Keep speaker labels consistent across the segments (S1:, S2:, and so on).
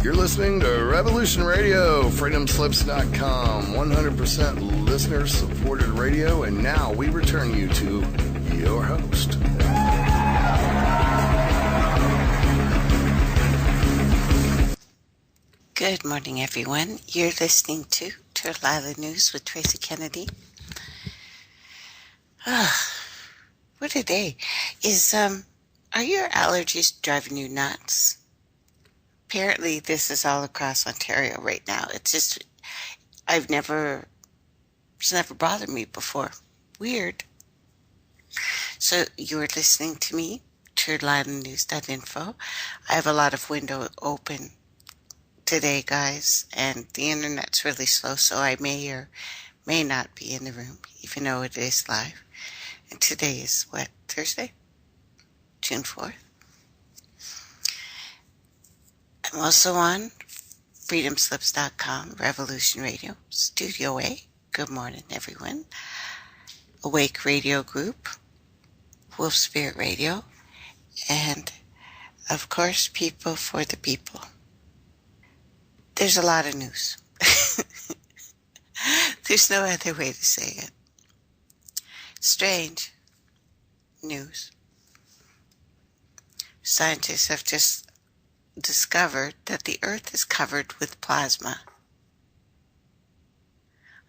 S1: You're listening to Revolution Radio, freedomslips.com, 100% listener-supported radio, and now we return you to your host.
S2: Good morning, everyone. You're listening to Turtle Island News with Tracey Kennedy. What a day. Are your allergies driving you nuts? Apparently, this is all across Ontario right now. It's never bothered me before. Weird. So you're listening to me, turtleislandnews.info. I have a lot of window open today, guys, and the internet's really slow, so I may or may not be in the room, even though it is live. And today is Thursday? June 4th. I'm also on freedomslips.com, Revolution Radio, Studio A. Good morning, everyone. Awake Radio Group, Wolf Spirit Radio, and, of course, People for the People. There's a lot of news. There's no other way to say it. Strange news. Scientists have just discovered that the Earth is covered with plasma.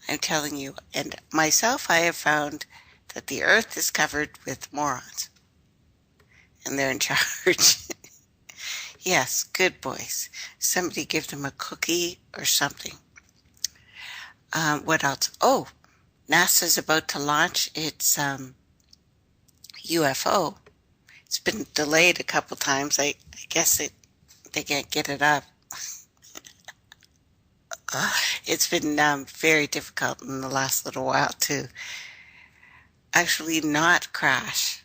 S2: I'm telling you, and myself, I have found that the Earth is covered with morons. And they're in charge. Yes, good boys. Somebody give them a cookie or something. What else? Oh, NASA's about to launch its UFO. It's been delayed a couple times. I guess they can't get it up. It's been very difficult in the last little while to actually not crash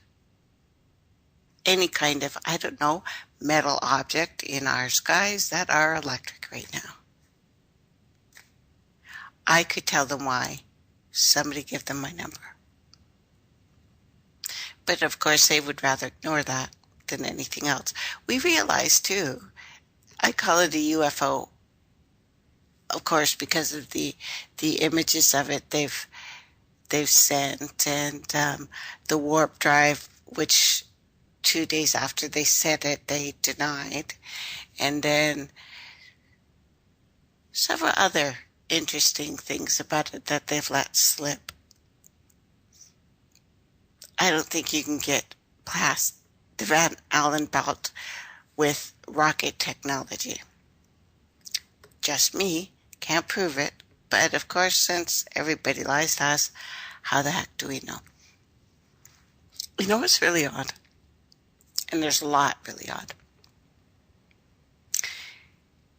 S2: any kind of, metal object in our skies that are electric right now. I could tell them why. Somebody give them my number. But of course they would rather ignore that than anything else. We realize too, I call it a UFO, of course, because of the images of it they've sent, and the warp drive, which 2 days after they said it, they denied, and then several other interesting things about it that they've let slip. I don't think you can get past the Van Allen belt with rocket technology. Just me, can't prove it, but of course, since everybody lies to us, how the heck do we know? You know what's really odd? And there's a lot really odd.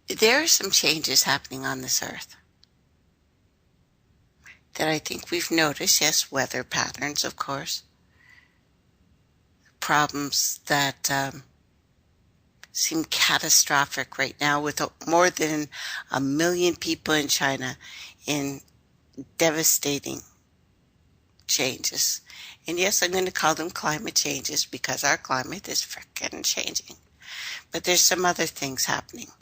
S2: There are some changes happening on this earth that I think we've noticed. Yes, weather patterns, of course. Problems that seem catastrophic right now, with more than 1 million people in China in devastating changes. And yes, I'm going to call them climate changes because our climate is frickin' changing. But there's some other things happening.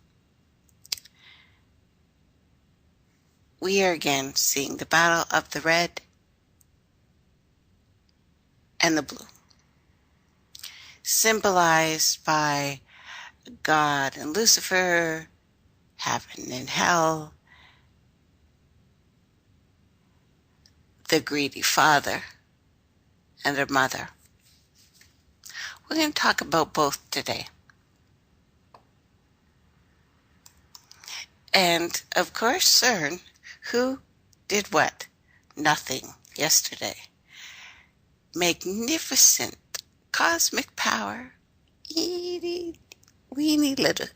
S2: We are again seeing the battle of the red and the blue, symbolized by God and Lucifer, heaven and hell, the greedy father and their mother. We're going to talk about both today. And, of course, CERN, who did what? Nothing yesterday. Magnificent cosmic power, weeny little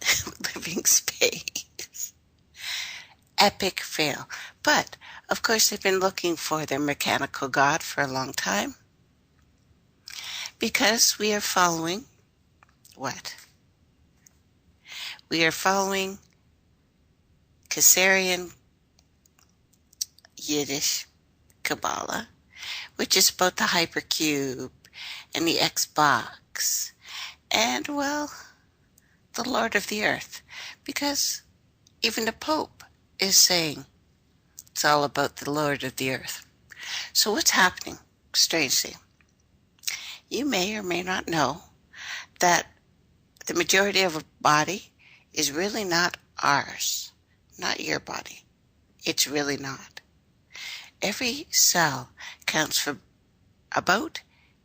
S2: living space. Epic fail. But, of course, they've been looking for their mechanical god for a long time. Because we are following what? We are following Khazarian Yiddish Kabbalah, which is about the hypercube and the Xbox and, well, the Lord of the Earth. Because even the Pope is saying it's all about the Lord of the earth. So what's happening? Strangely, you may or may not know that the majority of a body is really not ours, not your body. It's really not. Every cell counts for about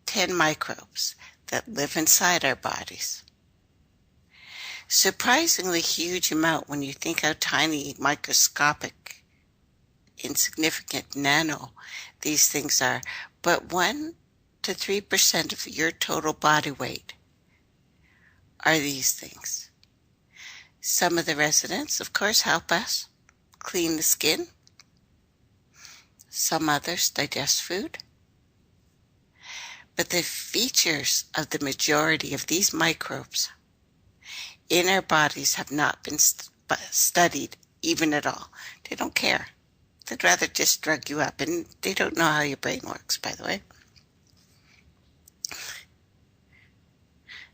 S2: 10 microbes that live inside our bodies. Surprisingly huge amount when you think how tiny, microscopic, insignificant, nano these things are. But 1 to 3% of your total body weight are these things. Some of the residents, of course, help us clean the skin. Some others digest food. But the features of the majority of these microbes in our bodies have not been studied even at all. They don't care. They'd rather just drug you up, and they don't know how your brain works, by the way.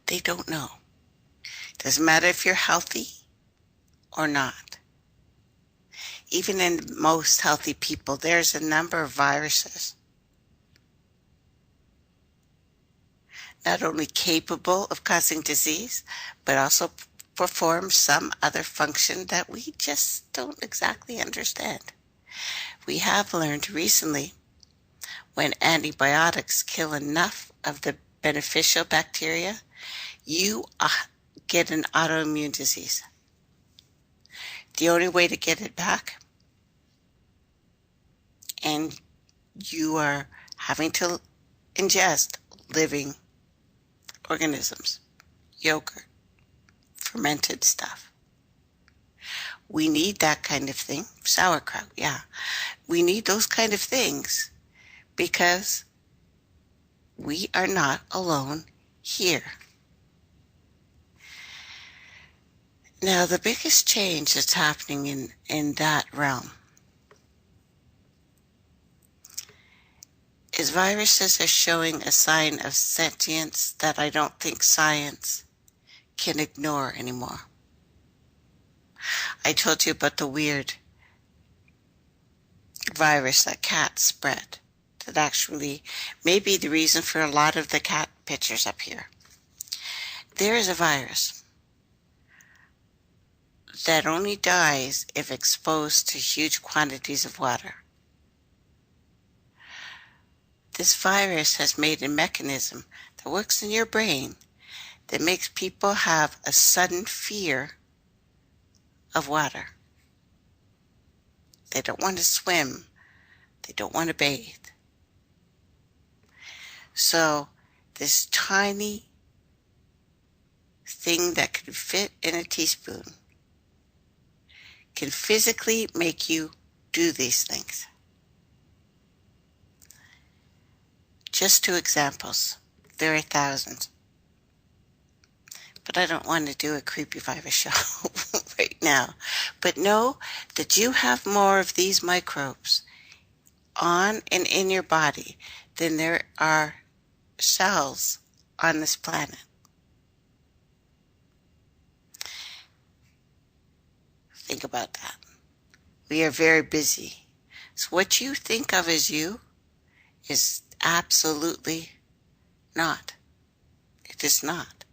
S2: They don't know. Doesn't matter if you're healthy or not. Even in most healthy people, there's a number of viruses not only capable of causing disease, but also perform some other function that we just don't exactly understand. We have learned recently when antibiotics kill enough of the beneficial bacteria, you get an autoimmune disease. The only way to get it back, and you are having to ingest living organisms, yogurt, fermented stuff. We need that kind of thing. Sauerkraut, yeah. We need those kind of things because we are not alone here. Now, the biggest change that's happening in that realm is viruses are showing a sign of sentience that I don't think science can ignore anymore. I told you about the weird virus that cats spread that actually may be the reason for a lot of the cat pictures up here. There is a virus that only dies if exposed to huge quantities of water. This virus has made a mechanism that works in your brain that makes people have a sudden fear of water. They don't want to swim. They don't want to bathe. So this tiny thing that could fit in a teaspoon can physically make you do these things. Just 2 examples. There are thousands. But I don't want to do a creepy virus show right now. But know that you have more of these microbes on and in your body than there are cells on this planet. Think about that. We are very busy. So what you think of as you is absolutely not. It is not.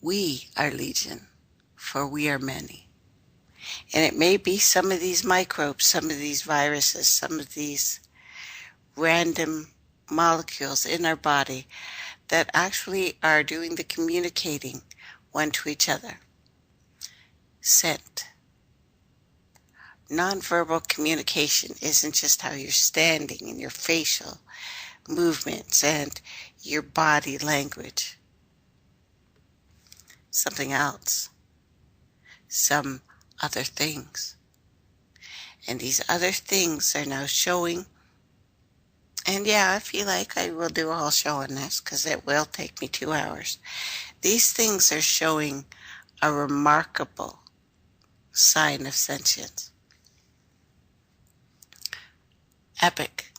S2: We are legion, for we are many. And it may be some of these microbes, some of these viruses, some of these random molecules in our body that actually are doing the communicating one to each other. Scent. Nonverbal communication isn't just how you're standing and your facial movements and your body language. Something else. Some other things. And these other things are now showing. And yeah, I feel like I will do a whole show on this because it will take me 2 hours. These things are showing a remarkable sign of sentience. Epic,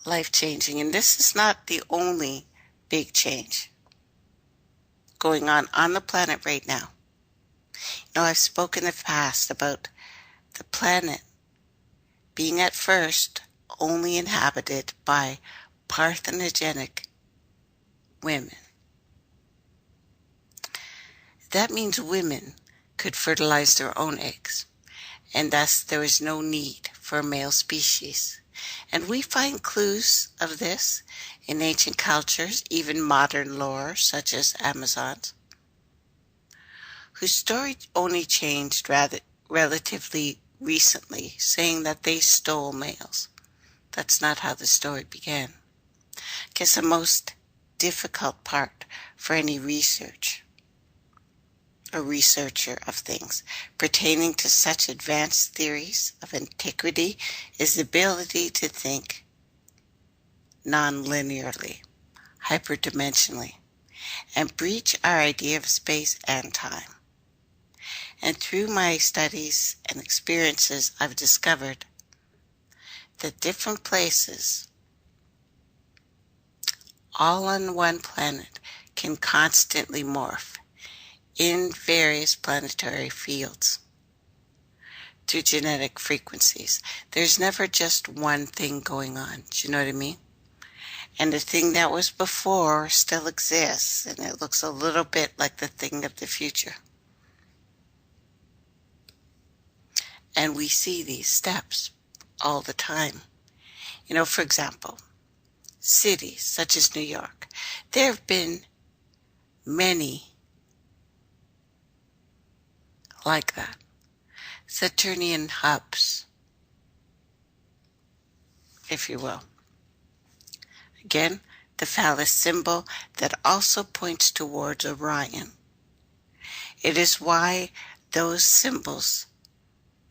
S2: life-changing. And this is not the only big change going on the planet right now. I've spoken in the past about the planet being at first only inhabited by parthenogenic women. That means women could fertilize their own eggs, and thus there is no need for a male species. And we find clues of this in ancient cultures, even modern lore such as Amazons, whose story only changed relatively recently, saying that they stole males. That's not how the story began. I guess the most difficult part for any research or researcher of things pertaining to such advanced theories of antiquity is the ability to think non-linearly, hyperdimensionally, and breach our idea of space and time. And through my studies and experiences, I've discovered that different places, all on one planet, can constantly morph in various planetary fields through genetic frequencies. There's never just one thing going on. Do you know what I mean? And the thing that was before still exists, and it looks a little bit like the thing of the future. And we see these steps all the time. For example, cities such as New York. There have been many like that. Saturnian hubs, if you will. Again, the phallus symbol that also points towards Orion. It is why those symbols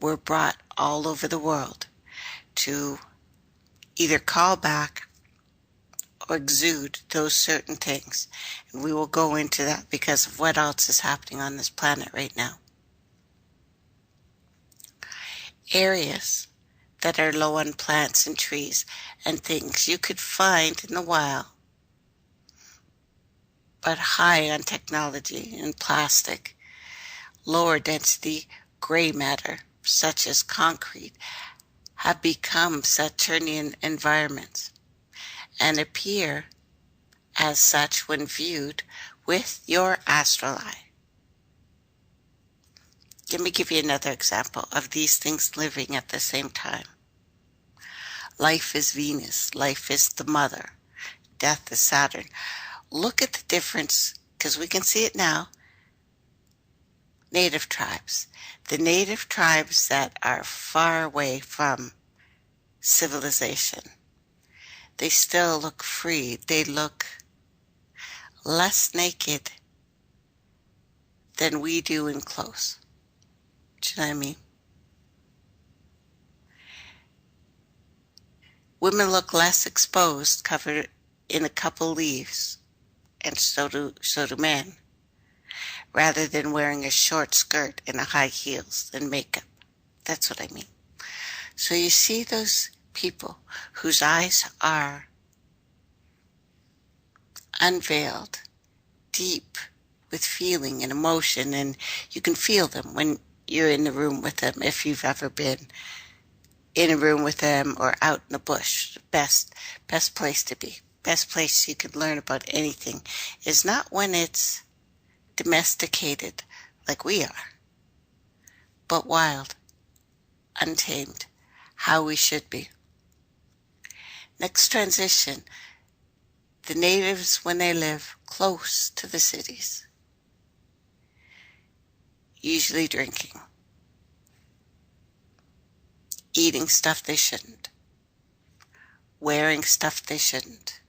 S2: were brought all over the world to either call back or exude those certain things. And we will go into that because of what else is happening on this planet right now. Areas that are low on plants and trees and things you could find in the wild, but high on technology and plastic, lower density gray matter, such as concrete, have become Saturnian environments and appear as such when viewed with your astral eye. Let me give you another example of these things living at the same time. Life is Venus. Life is the mother. Death is Saturn. Look at the difference, because we can see it now. Native tribes. The native tribes that are far away from civilization. They still look free. They look less naked than we do in clothes. Do you know what I mean? Women look less exposed, covered in a couple leaves, and so do men, rather than wearing a short skirt and a high heels and makeup. That's what I mean. So you see those people whose eyes are unveiled, deep with feeling and emotion, and you can feel them when you're in the room with them, if you've ever been in a room with them or out in the bush. Best place to be. Best place you can learn about anything is not when it's domesticated like we are, but wild, untamed, how we should be. Next transition, the natives when they live close to the cities, usually drinking, eating stuff they shouldn't, wearing stuff they shouldn't,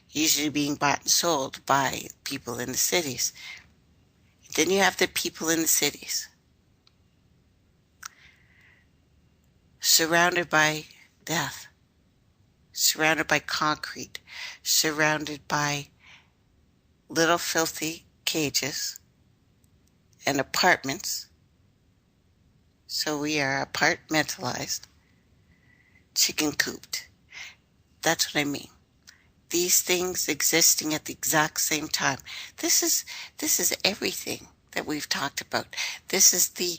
S2: usually being bought and sold by people in the cities. Then you have the people in the cities, surrounded by death, surrounded by concrete, surrounded by little filthy cages and apartments. So we are apartmentalized, chicken cooped. That's what I mean. These things existing at the exact same time. This is everything that we've talked about. This is the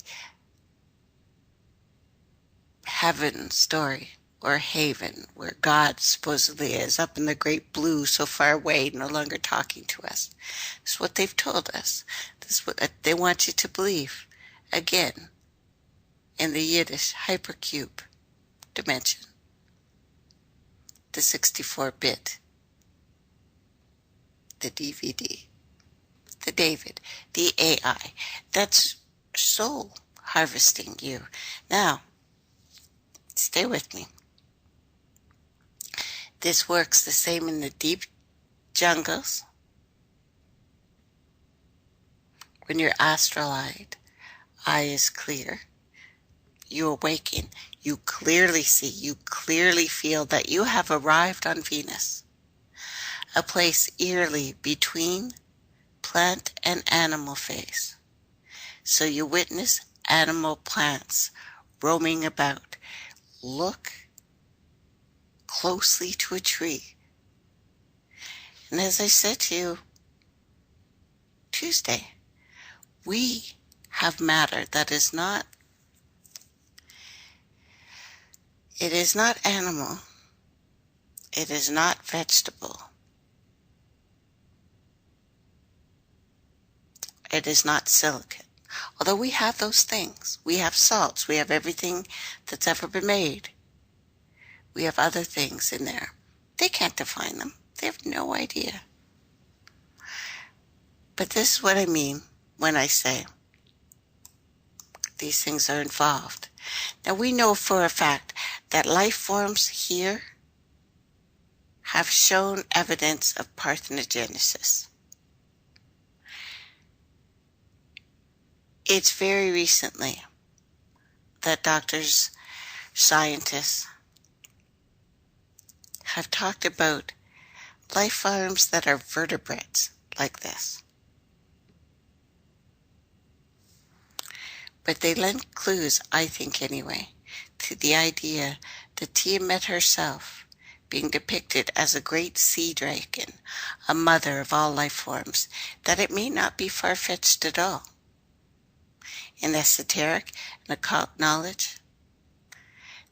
S2: heaven story, or haven, where God supposedly is up in the great blue so far away, no longer talking to us. This is what they've told us. This is what they want you to believe. Again, in the Yiddish hypercube dimension, the 64-bit, the DVD, the David, the AI. That's soul harvesting you. Now, stay with me. This works the same in the deep jungles. When your astral eye is clear, you awaken, you clearly see, you clearly feel that you have arrived on Venus, a place eerily between plant and animal phase. So you witness animal plants roaming about. Look closely to a tree. And as I said to you Tuesday, we have matter that is not, it is not animal, it is not vegetable, it is not silicate. Although we have those things, we have salts, we have everything that's ever been made. We have other things in there. They can't define them. They have no idea. But this is what I mean when I say these things are involved. Now we know for a fact that life forms here have shown evidence of parthenogenesis. It's very recently that doctors, scientists have talked about life forms that are vertebrates like this. But they lend clues, I think anyway, to the idea that Tiamat herself, being depicted as a great sea dragon, a mother of all life forms, that it may not be far-fetched at all. In esoteric and occult knowledge,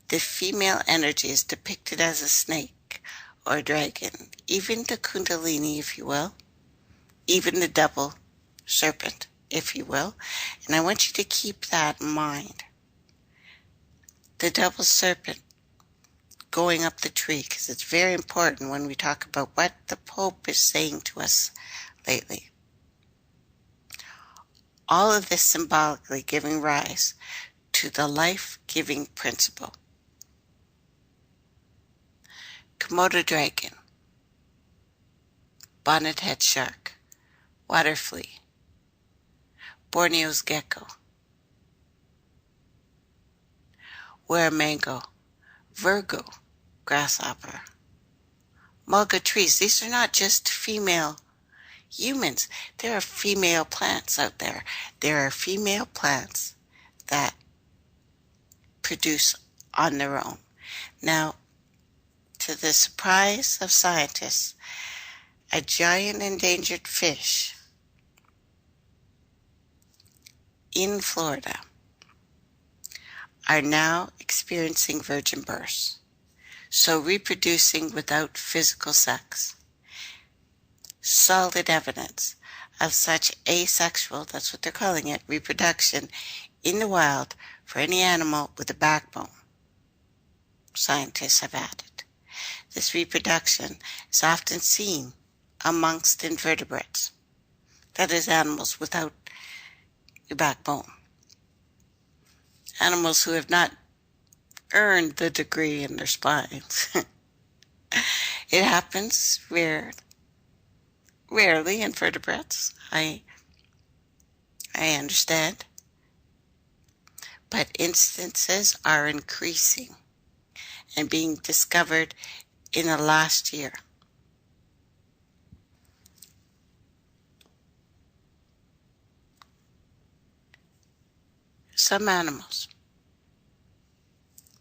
S2: the female energy is depicted as a snake or a dragon, even the kundalini, if you will, even the double serpent, if you will. And I want you to keep that in mind. The double serpent going up the tree, because it's very important when we talk about what the Pope is saying to us lately. All of this symbolically giving rise to the life-giving principle. Komodo dragon, bonnet-head shark, water flea, Borneo's gecko, Warramango, Virgo, grasshopper, mulga trees. These are not just female humans. There are female plants out there. There are female plants that produce on their own. Now, to the surprise of scientists, a giant endangered fish in Florida are now experiencing virgin births, so reproducing without physical sex. Solid evidence of such asexual, that's what they're calling it, reproduction in the wild for any animal with a backbone. Scientists have added. This reproduction is often seen amongst invertebrates, that is, animals without a backbone. Animals who have not earned the degree in their spines. It happens rarely in vertebrates, I understand, but instances are increasing and being discovered in the last year. Some animals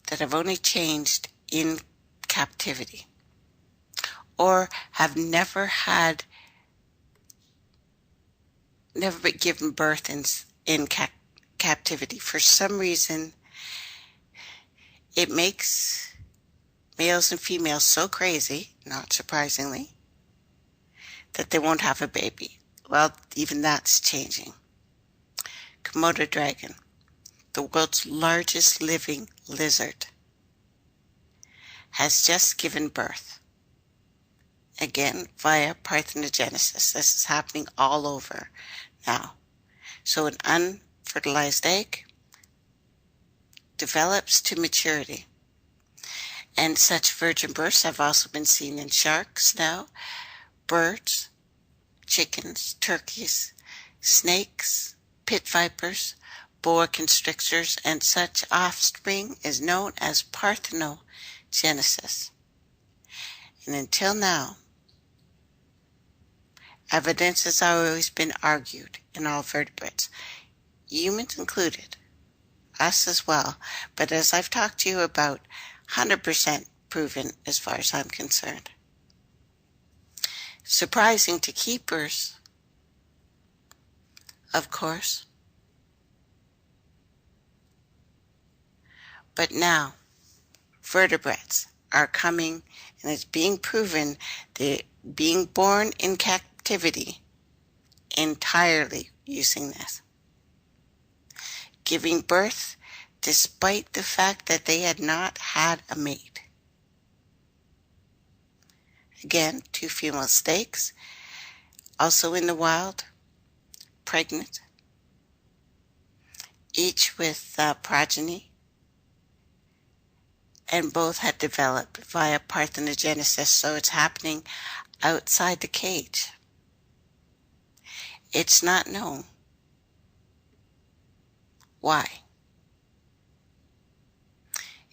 S2: that have only changed in captivity or have never had never been given birth in captivity. For some reason, it makes males and females so crazy, not surprisingly, that they won't have a baby. Well, even that's changing. Komodo dragon, the world's largest living lizard, has just given birth. Again, via parthenogenesis. This is happening all over now. So an unfertilized egg develops to maturity. And such virgin births have also been seen in sharks now, birds, chickens, turkeys, snakes, pit vipers, boa constrictors, and such offspring is known as parthenogenesis. And until now, evidence has always been argued in all vertebrates, humans included, us as well, but as I've talked to you about, 100% proven as far as I'm concerned. Surprising to keepers, of course. But now, vertebrates are coming, and it's being proven they're being born in captivity entirely using this. Giving birth despite the fact that they had not had a mate. Again, 2 female snakes, also in the wild, pregnant, each with progeny, and both had developed via parthenogenesis, so it's happening outside the cage. It's not known why.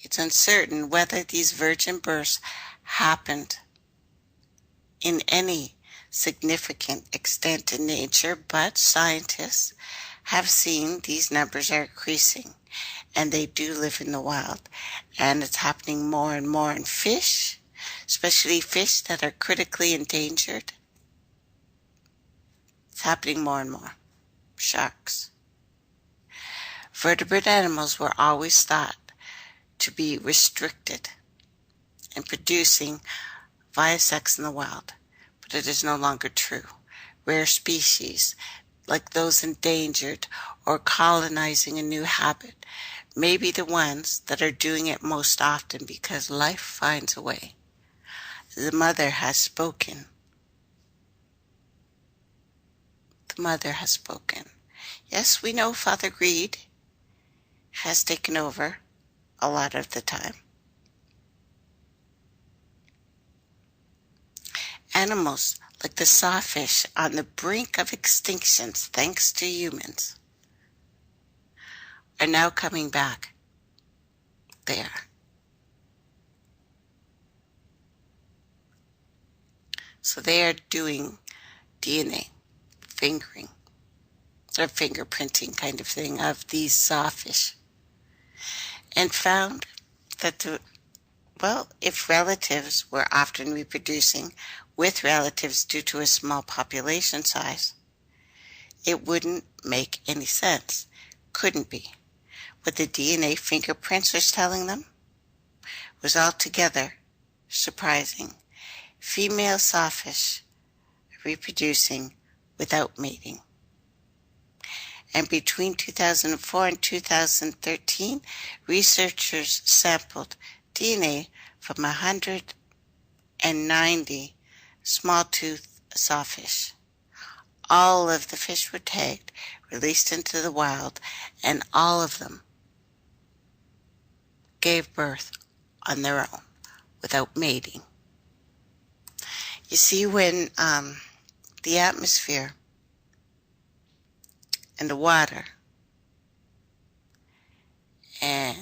S2: It's uncertain whether these virgin births happened in any significant extent in nature, but scientists have seen these numbers are increasing, and they do live in the wild, and it's happening more and more in fish, especially fish that are critically endangered. It's happening more and more. Sharks. Vertebrate animals were always thought to be restricted in producing via sex in the wild, but it is no longer true. Rare species, like those endangered or colonizing a new habit, may be the ones that are doing it most often because life finds a way. The mother has spoken. The mother has spoken. Yes, we know Father Greed has taken over a lot of the time. Animals like the sawfish on the brink of extinction thanks to humans are now coming back. They are. So they are doing DNA fingering or fingerprinting kind of thing of these sawfish, and found that if relatives were often reproducing with relatives due to a small population size, it wouldn't make any sense. Couldn't be. What the DNA fingerprints was telling them was altogether surprising. Female sawfish reproducing without mating. And between 2004 and 2013, researchers sampled DNA from 190 small-tooth sawfish. All of the fish were tagged, released into the wild, and all of them gave birth on their own without mating. You see, when the atmosphere and the water and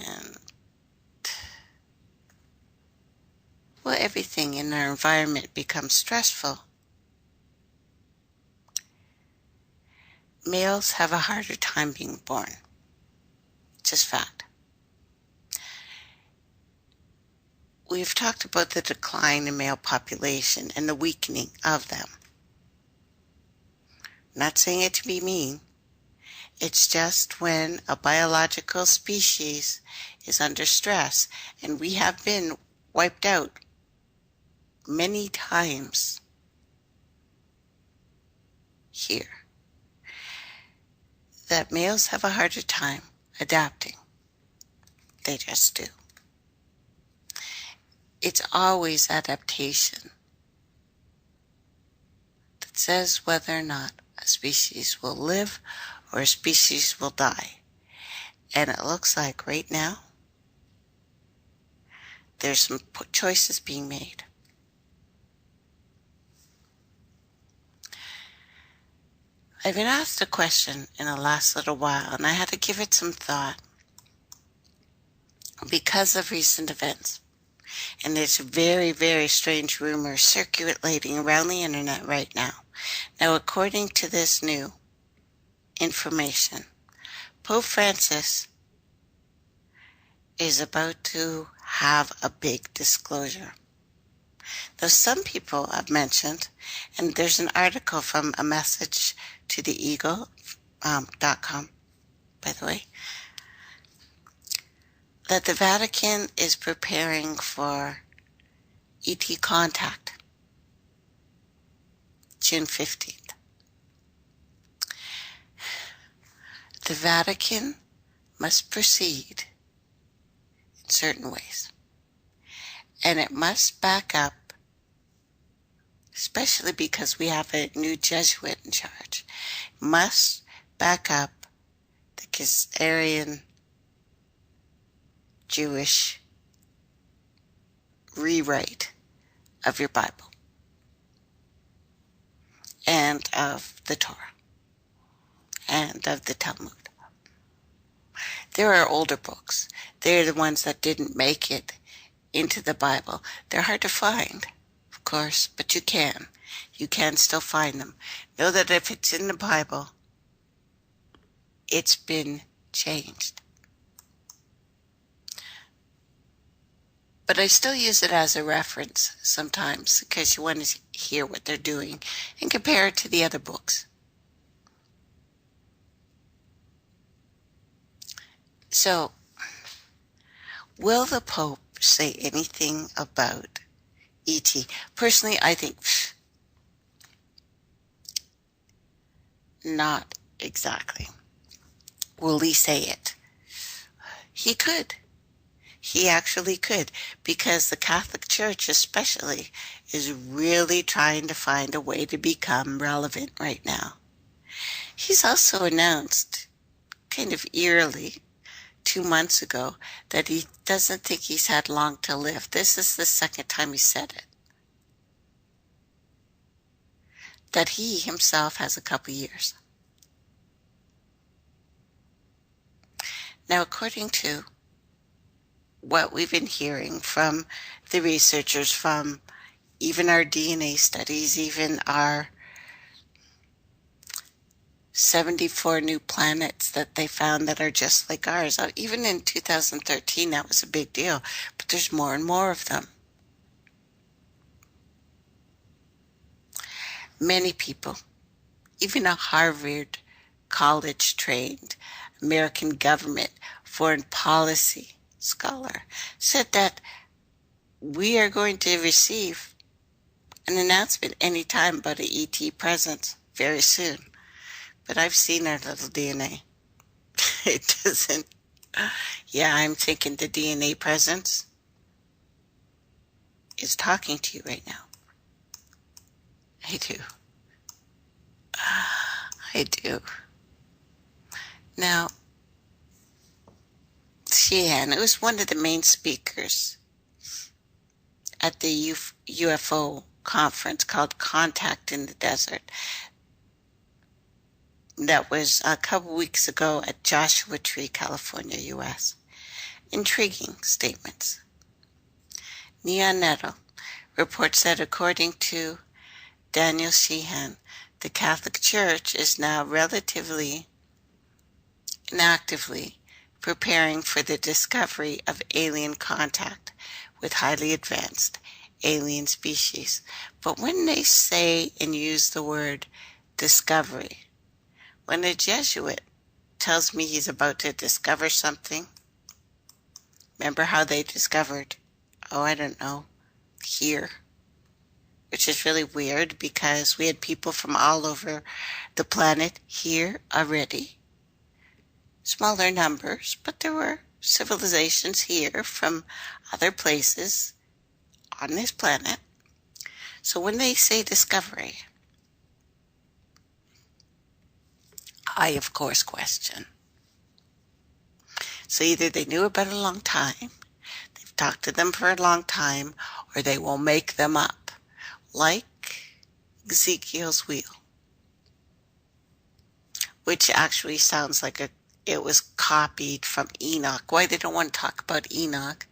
S2: everything in our environment becomes stressful, males have a harder time being born. Just fact. We've talked about the decline in male population and the weakening of them. Not saying it to be mean. It's just when a biological species is under stress, and we have been wiped out many times here, that males have a harder time adapting. They just do. It's always adaptation that says whether or not a species will live or a species will die. And it looks like right now there's some choices being made. I've been asked a question in the last little while, and I had to give it some thought because of recent events. And there's very, very strange rumors circulating around the internet right now. Now, according to this new information, Pope Francis is about to have a big disclosure. Though some people have mentioned, and there's an article from a message to the eagle.com, by the way, that the Vatican is preparing for ET contact, June 15th. The Vatican must proceed in certain ways, and it must back up, especially because we have a new Jesuit in charge, must back up the Khazarian Jewish rewrite of your Bible and of the Torah and of the Talmud. There are older books. They're the ones that didn't make it into the Bible. They're hard to find, of course, but you can. You can still find them. Know that if it's in the Bible, it's been changed. But I still use it as a reference sometimes because you want to hear what they're doing and compare it to the other books. So, will the Pope say anything about E.T.? Personally, I think not exactly. Will he say it? He could. He actually could, because the Catholic Church especially is really trying to find a way to become relevant right now. He's also announced, kind of eerily, 2 months ago, that he doesn't think he's had long to live. This is the second time he said it. That he himself has a couple years. Now, according to what we've been hearing from the researchers, from even our DNA studies, even our 74 new planets that they found that are just like ours. Even in 2013, that was a big deal, but there's more and more of them. Many people, even a Harvard college trained American government foreign policy scholar, said that we are going to receive an announcement anytime about an ET presence very soon. But I've seen our little DNA. It doesn't. Yeah, I'm thinking the DNA presence is talking to you right now. I do. I do. Now, Sheehan, who was one of the main speakers at the UFO conference called Contact in the Desert, that was a couple weeks ago at Joshua Tree, California, U.S. Intriguing statements. Neon Nettle reports that according to Daniel Sheehan, the Catholic Church is now relatively and actively preparing for the discovery of alien contact with highly advanced alien species. But when they say and use the word discovery, when a Jesuit tells me he's about to discover something, remember how they discovered, oh, I don't know, here, which is really weird because we had people from all over the planet here already. Smaller numbers, but there were civilizations here from other places on this planet. So when they say discovery, I, of course, question. So either they knew about it a long time, they've talked to them for a long time, or they will make them up, like Ezekiel's wheel, which actually sounds like it was copied from Enoch. Why they don't want to talk about Enoch,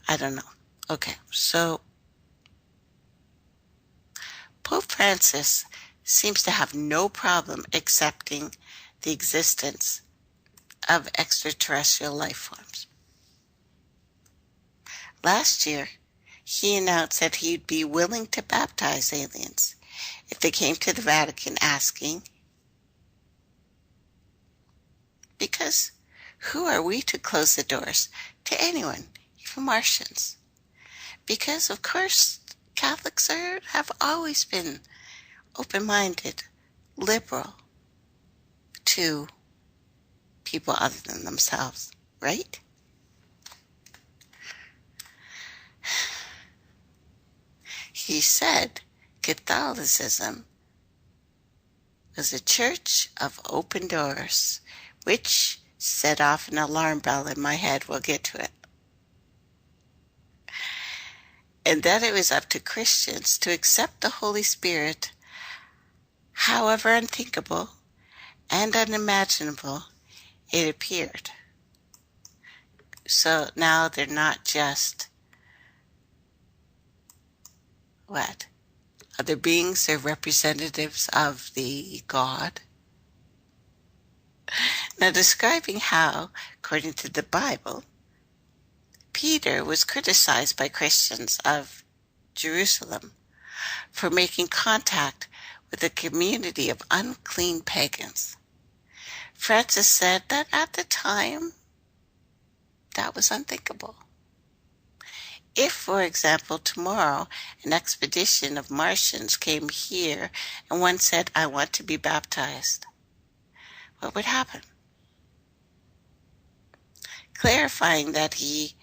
S2: I don't know. Okay, so Pope Francis seems to have no problem accepting the existence of extraterrestrial life forms. Last year, he announced that he'd be willing to baptize aliens if they came to the Vatican asking, because who are we to close the doors to anyone, even Martians? Because, of course, Catholics have always been open-minded, liberal to people other than themselves, right? He said Catholicism was a church of open doors, which set off an alarm bell in my head. We'll get to it. And that it was up to Christians to accept the Holy Spirit, however unthinkable and unimaginable it appeared. So now they're not just other beings, they're representatives of the God. Now, describing how, according to the Bible, Peter was criticized by Christians of Jerusalem for making contact with a community of unclean pagans. Francis said that at the time, that was unthinkable. If, for example, tomorrow an expedition of Martians came here and one said, I want to be baptized, what would happen? Clarifying that he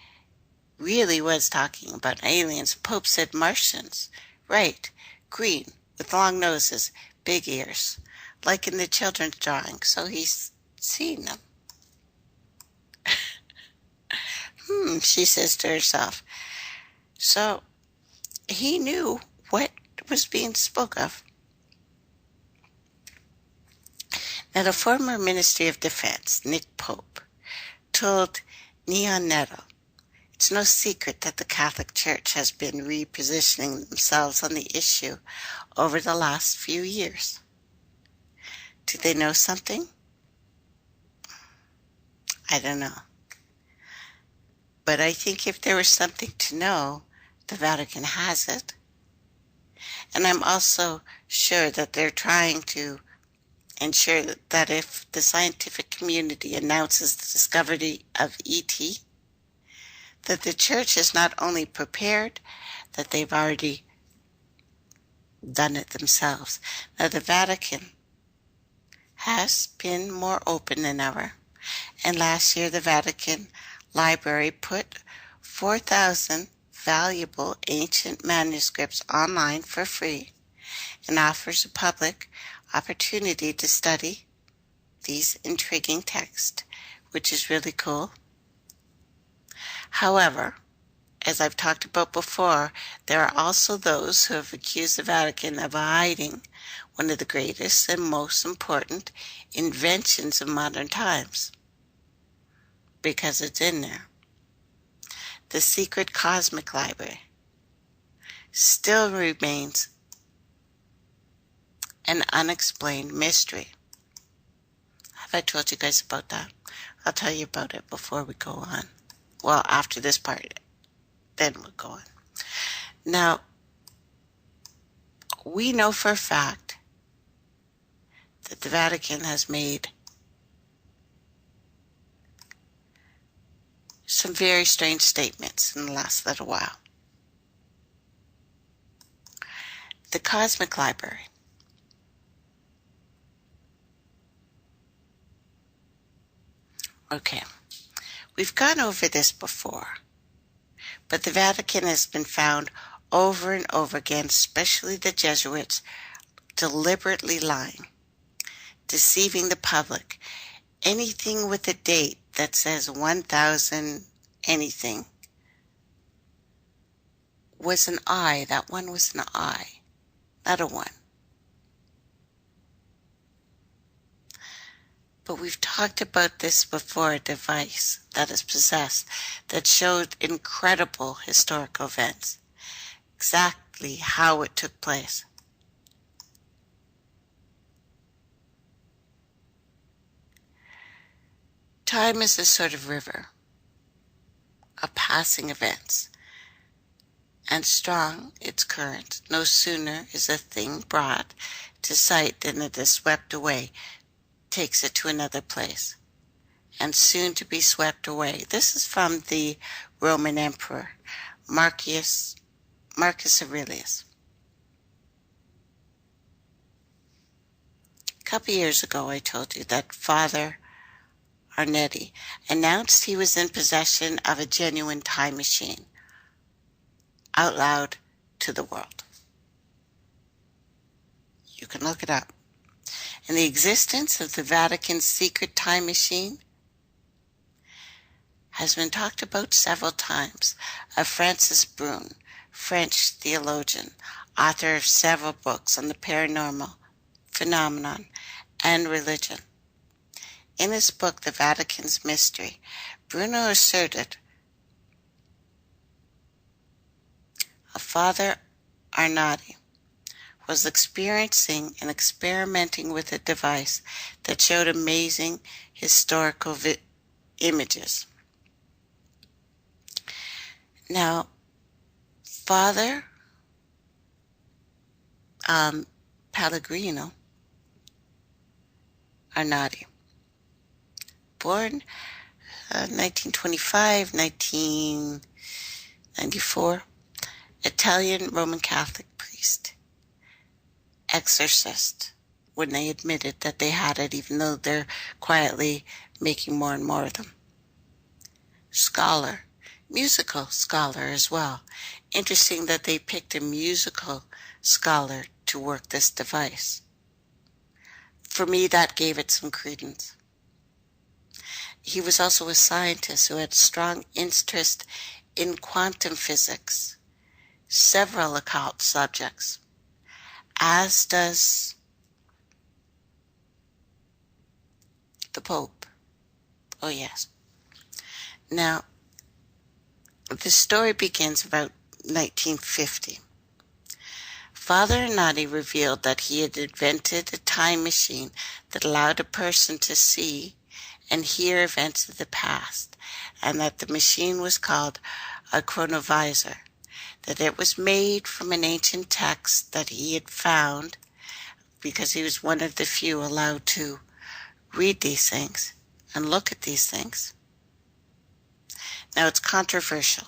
S2: really was talking about aliens, Pope said Martians, right, green, with long noses, big ears, like in the children's drawing, so he's seen them. She says to herself. So he knew what was being spoke of. Now, the former Ministry of Defense, Nick Pope, told Neon Netto, it's no secret that the Catholic Church has been repositioning themselves on the issue over the last few years. Do they know something? I don't know. But I think if there was something to know, the Vatican has it. And I'm also sure that they're trying to ensure that if the scientific community announces the discovery of ET, that the church is not only prepared, that they've already done it themselves. Now, the Vatican has been more open than ever. And last year, the Vatican Library put 4,000 valuable ancient manuscripts online for free and offers a public opportunity to study these intriguing texts, which is really cool. However, as I've talked about before, there are also those who have accused the Vatican of hiding one of the greatest and most important inventions of modern times, because it's in there. The secret cosmic library still remains an unexplained mystery. Have I told you guys about that? I'll tell you about it before we go on. Well, after this part, then we'll go on. Now, we know for a fact that the Vatican has made some very strange statements in the last little while. The Cosmic Library. Okay, we've gone over this before, but the Vatican has been found over and over again, especially the Jesuits, deliberately lying, deceiving the public. Anything with a date that says 1000 anything was an I. That one was an I, not a 1. But we've talked about this before, a device that is possessed that showed incredible historical events, exactly how it took place. Time is a sort of river of passing events, and strong its current. No sooner is a thing brought to sight than it is swept away, takes it to another place, and soon to be swept away. This is from the Roman Emperor, Marcus Aurelius. A couple years ago I told you that Father Arnetti announced he was in possession of a genuine time machine out loud to the world. You can look it up. And the existence of the Vatican's secret time machine has been talked about several times. Francis Brune, French theologian, author of several books on the paranormal, phenomenon, and religion. In his book, The Vatican's Mystery, Bruno asserted Father Arnetti was experiencing and experimenting with a device that showed amazing historical images. Now, Father Pellegrino Arnetti, born 1925, 1994, Italian Roman Catholic priest, exorcist, when they admitted that they had it, even though they're quietly making more and more of them. Scholar, musical scholar as well. Interesting that they picked a musical scholar to work this device. For me, that gave it some credence. He was also a scientist who had strong interest in quantum physics, several occult subjects, as does the Pope. Oh yes. Now, the story begins about 1950. Father Arnetti revealed that he had invented a time machine that allowed a person to see and hear events of the past, and that the machine was called a chronovisor, that it was made from an ancient text that he had found, because he was one of the few allowed to read these things and look at these things. Now, it's controversial,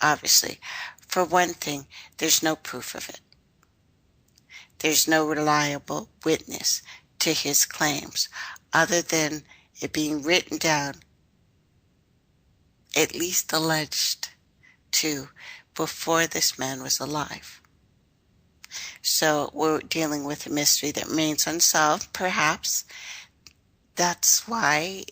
S2: obviously. For one thing, there's no proof of it. There's no reliable witness to his claims other than it being written down, at least alleged to, before this man was alive. So we're dealing with a mystery that remains unsolved. Perhaps that's why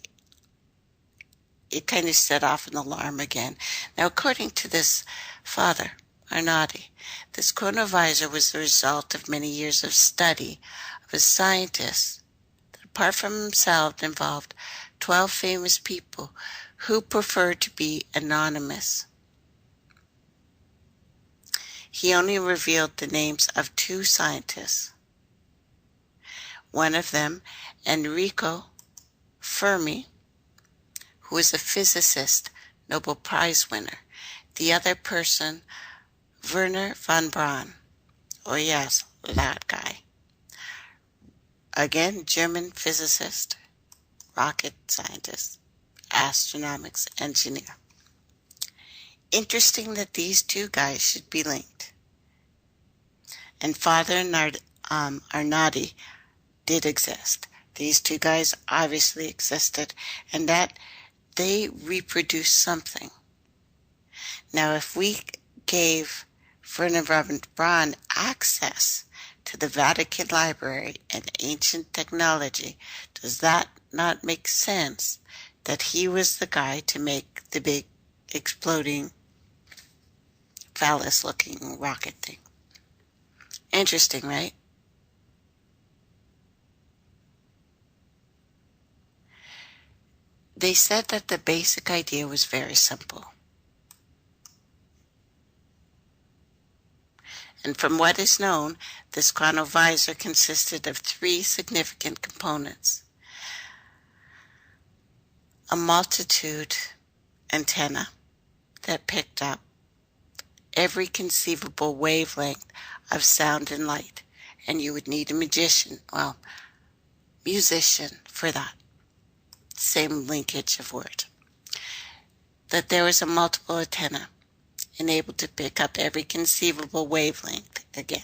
S2: it kind of set off an alarm again. Now, according to this Father Arnetti, this chronovisor was the result of many years of study of a scientist that, apart from himself, involved 12 famous people who preferred to be anonymous. He only revealed the names of 2 scientists. One of them, Enrico Fermi, who was a physicist, Nobel Prize winner. The other person, Werner von Braun. Oh yes, that guy. again, German physicist, rocket scientist, astronomics engineer. Interesting that these two guys should be linked. And Father Arnaudy did exist. These two guys obviously existed, and that they reproduced something. Now, if we gave Ferdinand Braun access to the Vatican Library and ancient technology, does that not make sense that he was the guy to make the big exploding phallus-looking rocket thing? Interesting, right? They said that the basic idea was very simple. And from what is known, this chronovisor consisted of three significant components: a multitude antenna that picked up every conceivable wavelength of sound and light, and you would need a musician for that. Same linkage of word. That there was a multiple antenna enabled to pick up every conceivable wavelength again.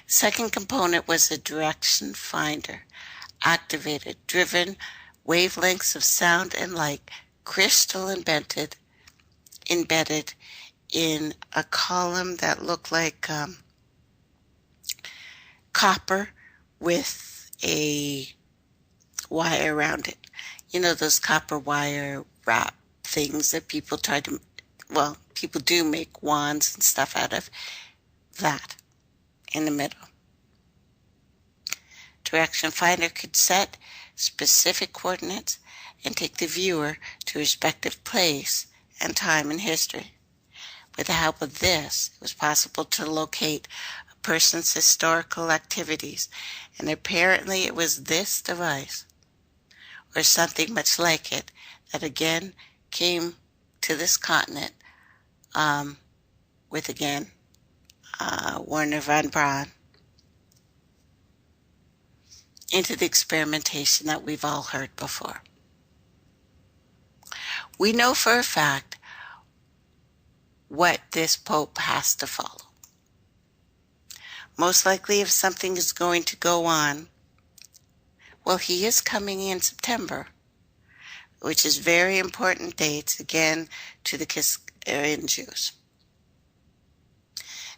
S2: Second component was a direction finder, activated, driven wavelengths of sound and light, crystal embedded in a column that looked like copper with a wire around it. You know those copper wire wrap things that people people do make wands and stuff out of. That in the middle. Direction finder could set specific coordinates and take the viewer to a respective place and time in history. With the help of this, it was possible to locate a person's historical activities, and apparently it was this device, or something much like it, that again came to this continent with again Werner von Braun into the experimentation that we've all heard before. We know for a fact what this Pope has to follow. Most likely, if something is going to go on, he is coming in September, which is very important dates, again, to the Kisarian Jews.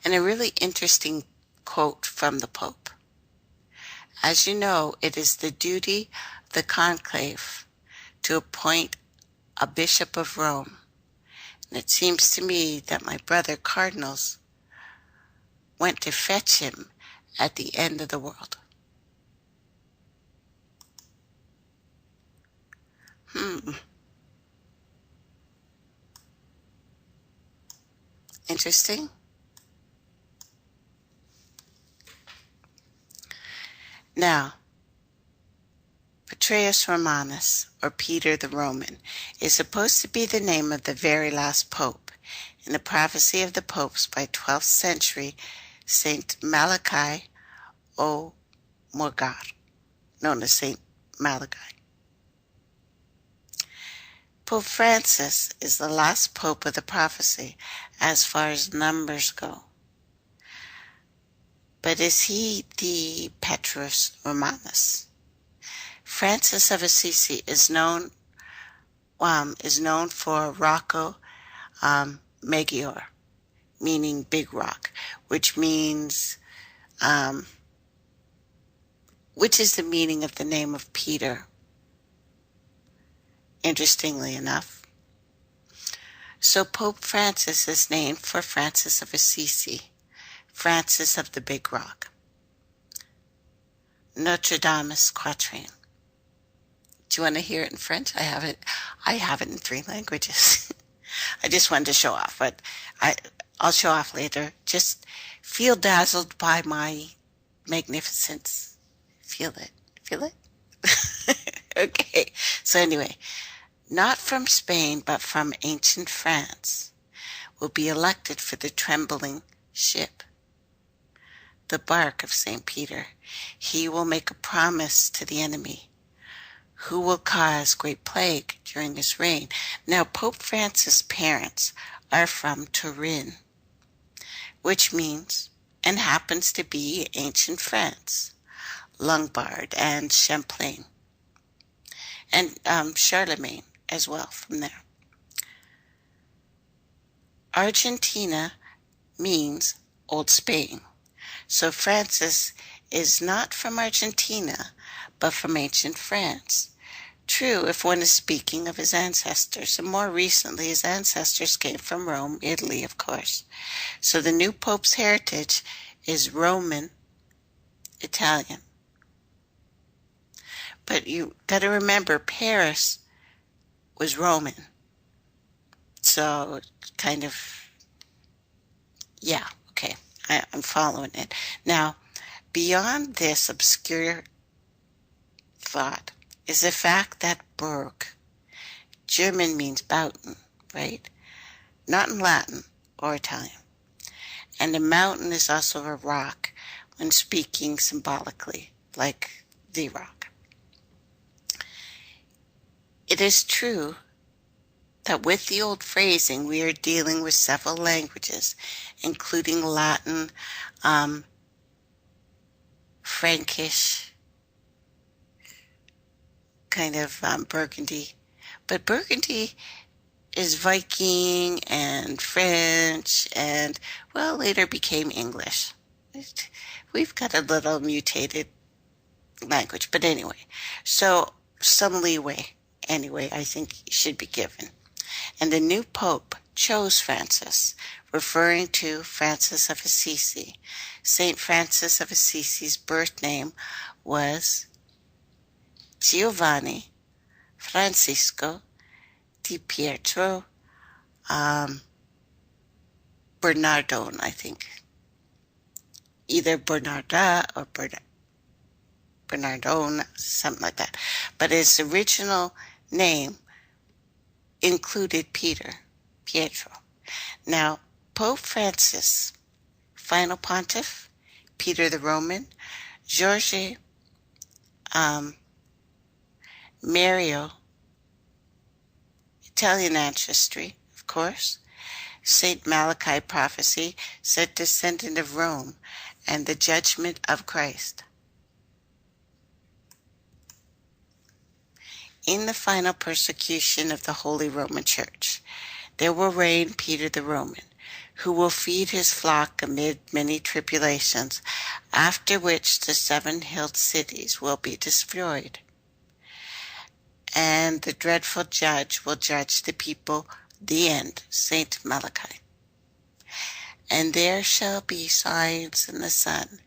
S2: And a really interesting quote from the Pope. As you know, it is the duty of the conclave to appoint a bishop of Rome. And it seems to me that my brother cardinals went to fetch him at the end of the world. Interesting. Now, Petrus Romanus, or Peter the Roman, is supposed to be the name of the very last pope. In the prophecy of the popes by 12th century, Saint Malachi o Morgar, known as Saint Malachi. Pope Francis is the last pope of the prophecy as far as numbers go. But is he the Petrus Romanus? Francis of Assisi is known for Rocco Maggiore, meaning big rock, which is the meaning of the name of Peter, interestingly enough. So Pope Francis is named for Francis of Assisi, Francis of the Big Rock. Notre Dame quatrain. Do you want to hear it in French? I have it in 3 languages. I just wanted to show off, but I'll show off later. Just feel dazzled by my magnificence. Feel it. Feel it? Okay. So anyway, not from Spain, but from ancient France, will be elected for the trembling ship. the bark of St. Peter. He will make a promise to the enemy, who will cause great plague during his reign. Now, Pope Francis' parents are from Turin, which means, and happens to be, ancient France, Lombard and Champlain, and Charlemagne as well from there. Argentina means Old Spain. So Francis is not from Argentina, but from ancient France. True, if one is speaking of his ancestors, and more recently his ancestors came from Rome, Italy, of course. So the new Pope's heritage is Roman Italian. But you got to remember, Paris was Roman. So kind of, yeah, okay, I'm following it. Now, beyond this obscure thought is the fact that Burg, German means mountain, right? Not in Latin or Italian. And a mountain is also a rock when speaking symbolically, like the rock. It is true that with the old phrasing, we are dealing with several languages, including Latin, Frankish, kind of Burgundy. But Burgundy is Viking and French and, well, later became English. We've got a little mutated language. But anyway, so some leeway, anyway, I think should be given. And the new Pope chose Francis, referring to Francis of Assisi. St. Francis of Assisi's birth name was Giovanni Francisco di Pietro Bernardone, I think. Either Bernarda or Bernardone, something like that. But his original name included Pietro. Now, Pope Francis, final pontiff, Peter the Roman, Jorge Mario, Italian ancestry, of course, St. Malachi prophecy, said descendant of Rome, and the judgment of Christ. In the final persecution of the Holy Roman Church, there will reign Peter the Roman, who will feed his flock amid many tribulations, after which the 7 hill cities will be destroyed. And the dreadful judge will judge the people, the end, St. Malachi. And there shall be signs in the sun,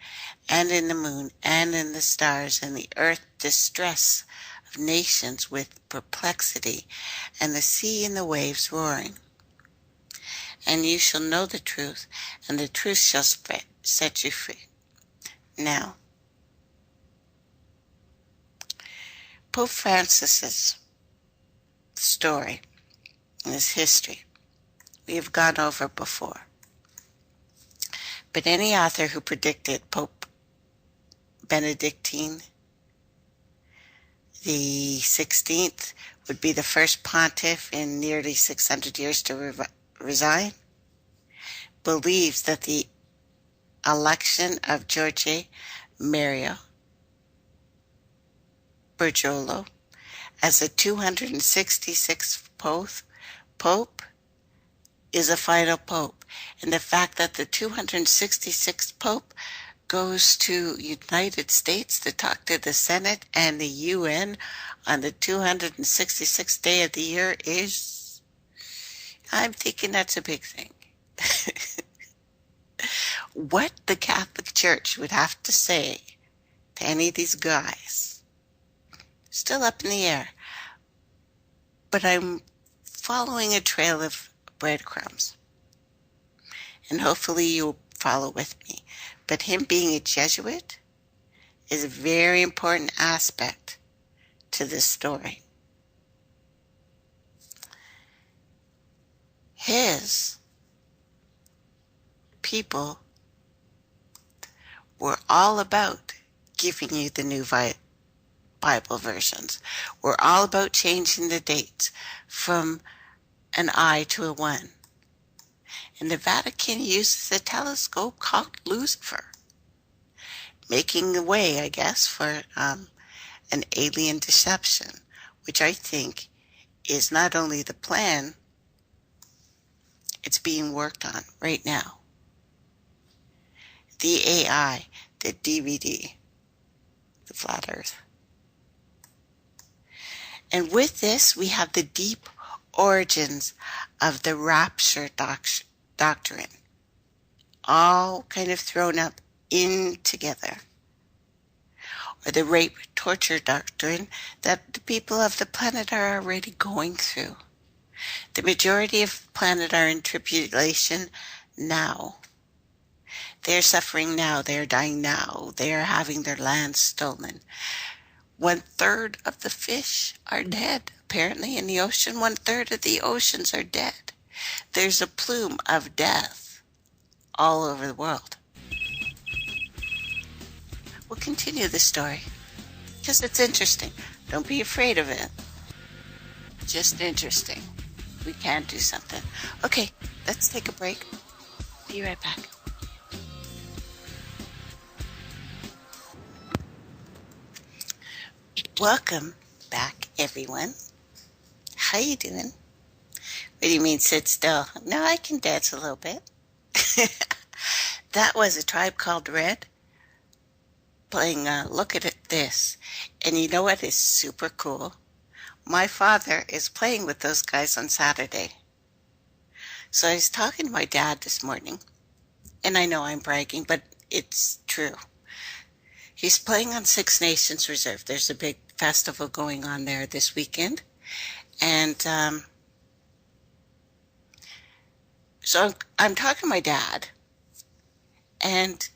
S2: and in the moon, and in the stars, and the earth distress of nations with perplexity, and the sea and the waves roaring. And you shall know the truth, and the truth shall set you free. Now, Pope Francis's story and his history we have gone over before. But any author who predicted Pope Benedictine the 16th would be the first pontiff in nearly 600 years to resign believes that the election of Jorge Mario Bergoglio as the 266th Pope is a final Pope, and the fact that the 266th Pope goes to United States to talk to the Senate and the UN on the 266th day of the year is, I'm thinking that's a big thing. What the Catholic Church would have to say to any of these guys, still up in the air. But I'm following a trail of breadcrumbs, and hopefully you'll follow with me. But him being a Jesuit is a very important aspect to this story. His people We're all about giving you the new Bible versions. We're all about changing the dates from an I to a 1. And the Vatican uses a telescope called Lucifer, making the way, I guess, for an alien deception, which I think is not only the plan, it's being worked on right now. The AI, the DVD, the flat earth. And with this, we have the deep origins of the rapture doctrine, all kind of thrown up in together. Or the rape torture doctrine that the people of the planet are already going through. The majority of the planet are in tribulation now. They're suffering now. They're dying now. They are having their land stolen. 1/3 of the fish are dead, apparently, in the ocean. 1/3 of the oceans are dead. There's a plume of death all over the world. We'll continue the story because it's interesting. Don't be afraid of it. Just interesting. We can do something. Okay, let's take a break. Be right back. Welcome back, everyone. How you doing? What do you mean sit still? No, I can dance a little bit. That was a Tribe Called Red playing Look at This. And you know what is super cool? My father is playing with those guys on Saturday. So I was talking to my dad this morning, and I know I'm bragging, but it's true. He's playing on Six Nations Reserve. There's a big festival going on there this weekend. And so I'm talking to my dad, and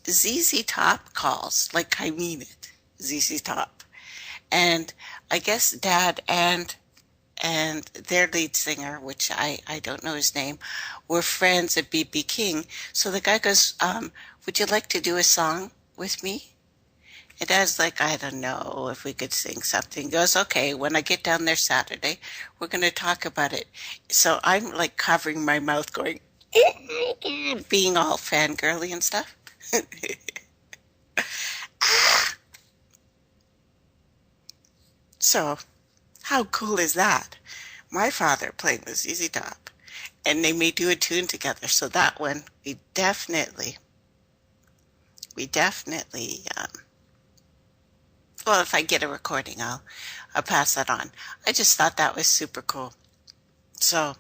S2: ZZ Top calls, like I mean it, ZZ Top. And I guess Dad and their lead singer, which I don't know his name, were friends at BB King. So the guy goes, would you like to do a song with me? And Dad's like, I don't know if we could sing something. He goes, okay, when I get down there Saturday, we're going to talk about it. So I'm like covering my mouth going, being all fangirly and stuff. So how cool is that? My father playing with ZZ Top, and they may do a tune together. So that one, we definitely, well, if I get a recording, I'll pass that on. I just thought that was super cool. So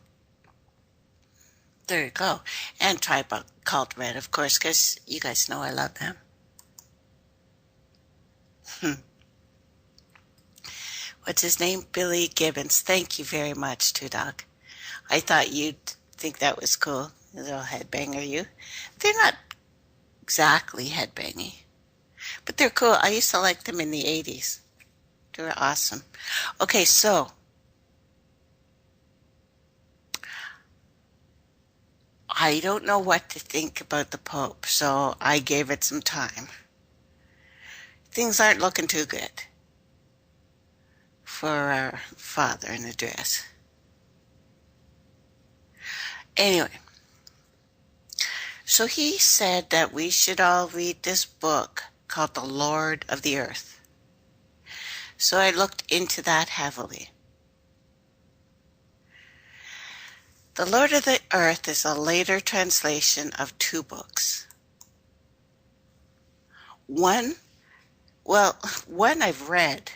S2: there you go. And Tribe Called Red, of course, because you guys know I love them. What's his name? Billy Gibbons. Thank you very much, Two Dog. I thought you'd think that was cool. You little headbanger, you. They're not exactly headbangy, but they're cool. I used to like them in the 80s. They were awesome. Okay, so I don't know what to think about the Pope, so I gave it some time. Things aren't looking too good for our father in the dress. Anyway, so he said that we should all read this book called The Lord of the Earth. So I looked into that heavily. The Lord of the Earth is a later translation of 2 books. One I've read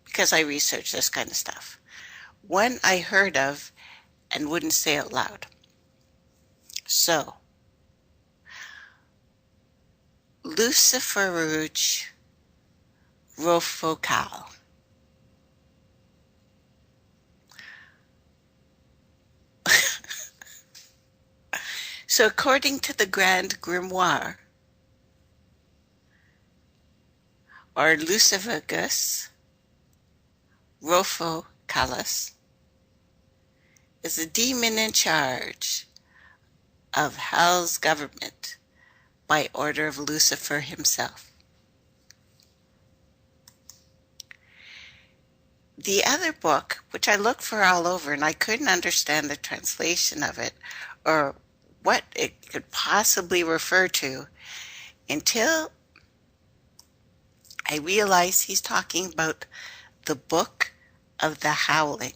S2: because I research this kind of stuff. One I heard of and wouldn't say out loud. So, Luciferuge Rofocal. So according to the Grand Grimoire, or Lucifergus Rofocalis, is a demon in charge of hell's government by order of Lucifer himself. The other book, which I looked for all over and I couldn't understand the translation of it or what it could possibly refer to until I realized he's talking about the book of the howling.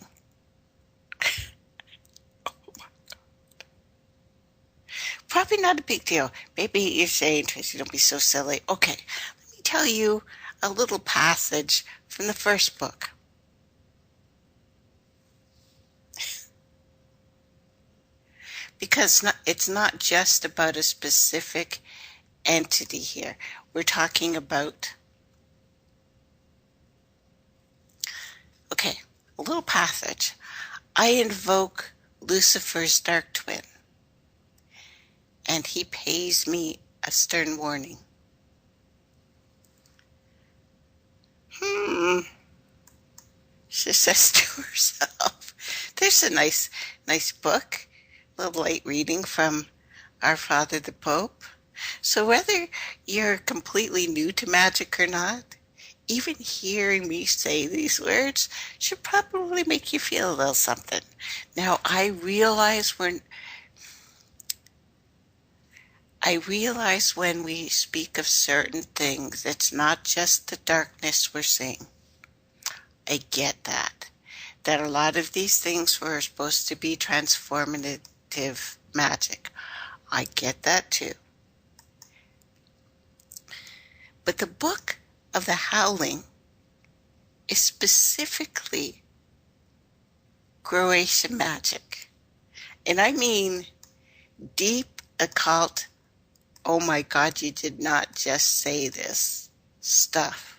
S2: Probably not a big deal. Maybe you're saying, Tracy, don't be so silly. Okay, let me tell you a little passage from the first book. Because it's not just about a specific entity here. We're talking about, okay, a little passage. I invoke Lucifer's dark twin, and he pays me a stern warning. She says to herself. There's a nice book, a little light reading from our Father the Pope. So whether you're completely new to magic or not, even hearing me say these words should probably make you feel a little something. Now, I realize when we speak of certain things, it's not just the darkness we're seeing. I get that a lot of these things were supposed to be transformative magic. I get that too. But the book of the howling is specifically Croatian magic. And I mean deep occult, oh my God, you did not just say this stuff.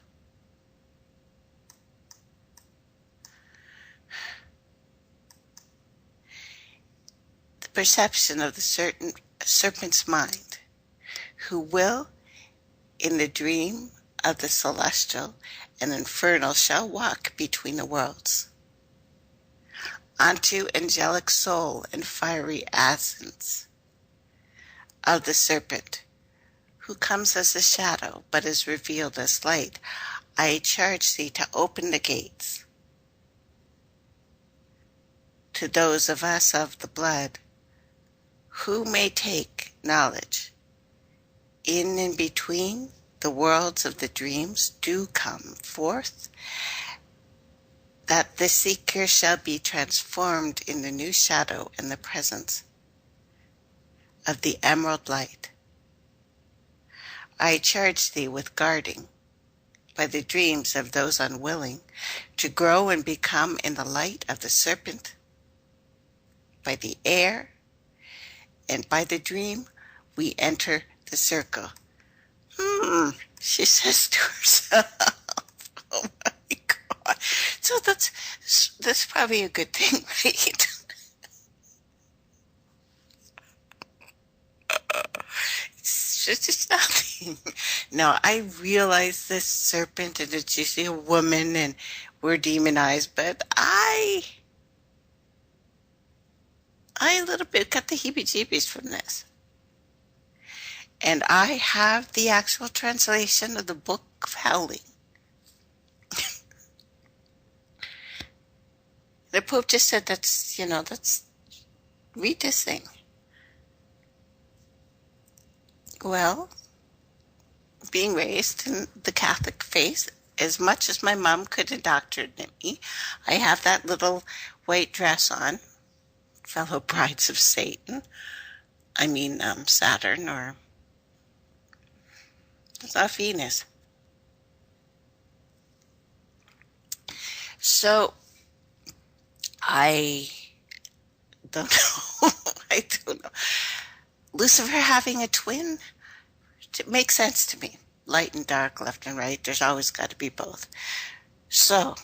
S2: The perception of the serpent's mind, who will, in the dream of the celestial and infernal, shall walk between the worlds, unto angelic soul and fiery essence of the serpent, who comes as a shadow, but is revealed as light. I charge thee to open the gates to those of us of the blood, who may take knowledge. In and between the worlds of the dreams do come forth, that the seeker shall be transformed in the new shadow in the presence of the emerald light. I charge thee with guarding by the dreams of those unwilling to grow and become in the light of the serpent, by the air, and by the dream we enter the circle. She says to herself. Oh my God. So that's probably a good thing, right? It's just nothing. No, I realize this serpent and it's usually a woman and we're demonized, but I a little bit got the heebie-jeebies from this. And I have the actual translation of the Book of Howling. The Pope just said let's read this thing. Well, being raised in the Catholic faith, as much as my mom could indoctrinate me, I have that little white dress on, fellow brides of Satan. Saturn, or it's not Venus. So, I don't know. I don't know. Lucifer having a twin, it makes sense to me. Light and dark, left and right. There's always got to be both. So,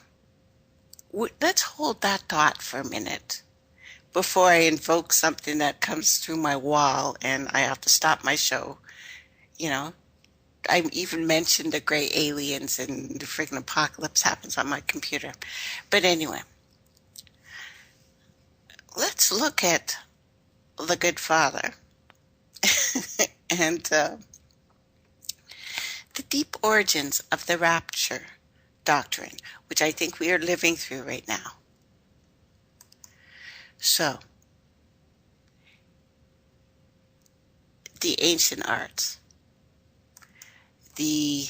S2: let's hold that thought for a minute before I invoke something that comes through my wall and I have to stop my show. I even mentioned the gray aliens and the freaking apocalypse happens on my computer. But anyway, let's look at the good Father. And the deep origins of the rapture doctrine, which I think we are living through right now. So, the ancient arts, the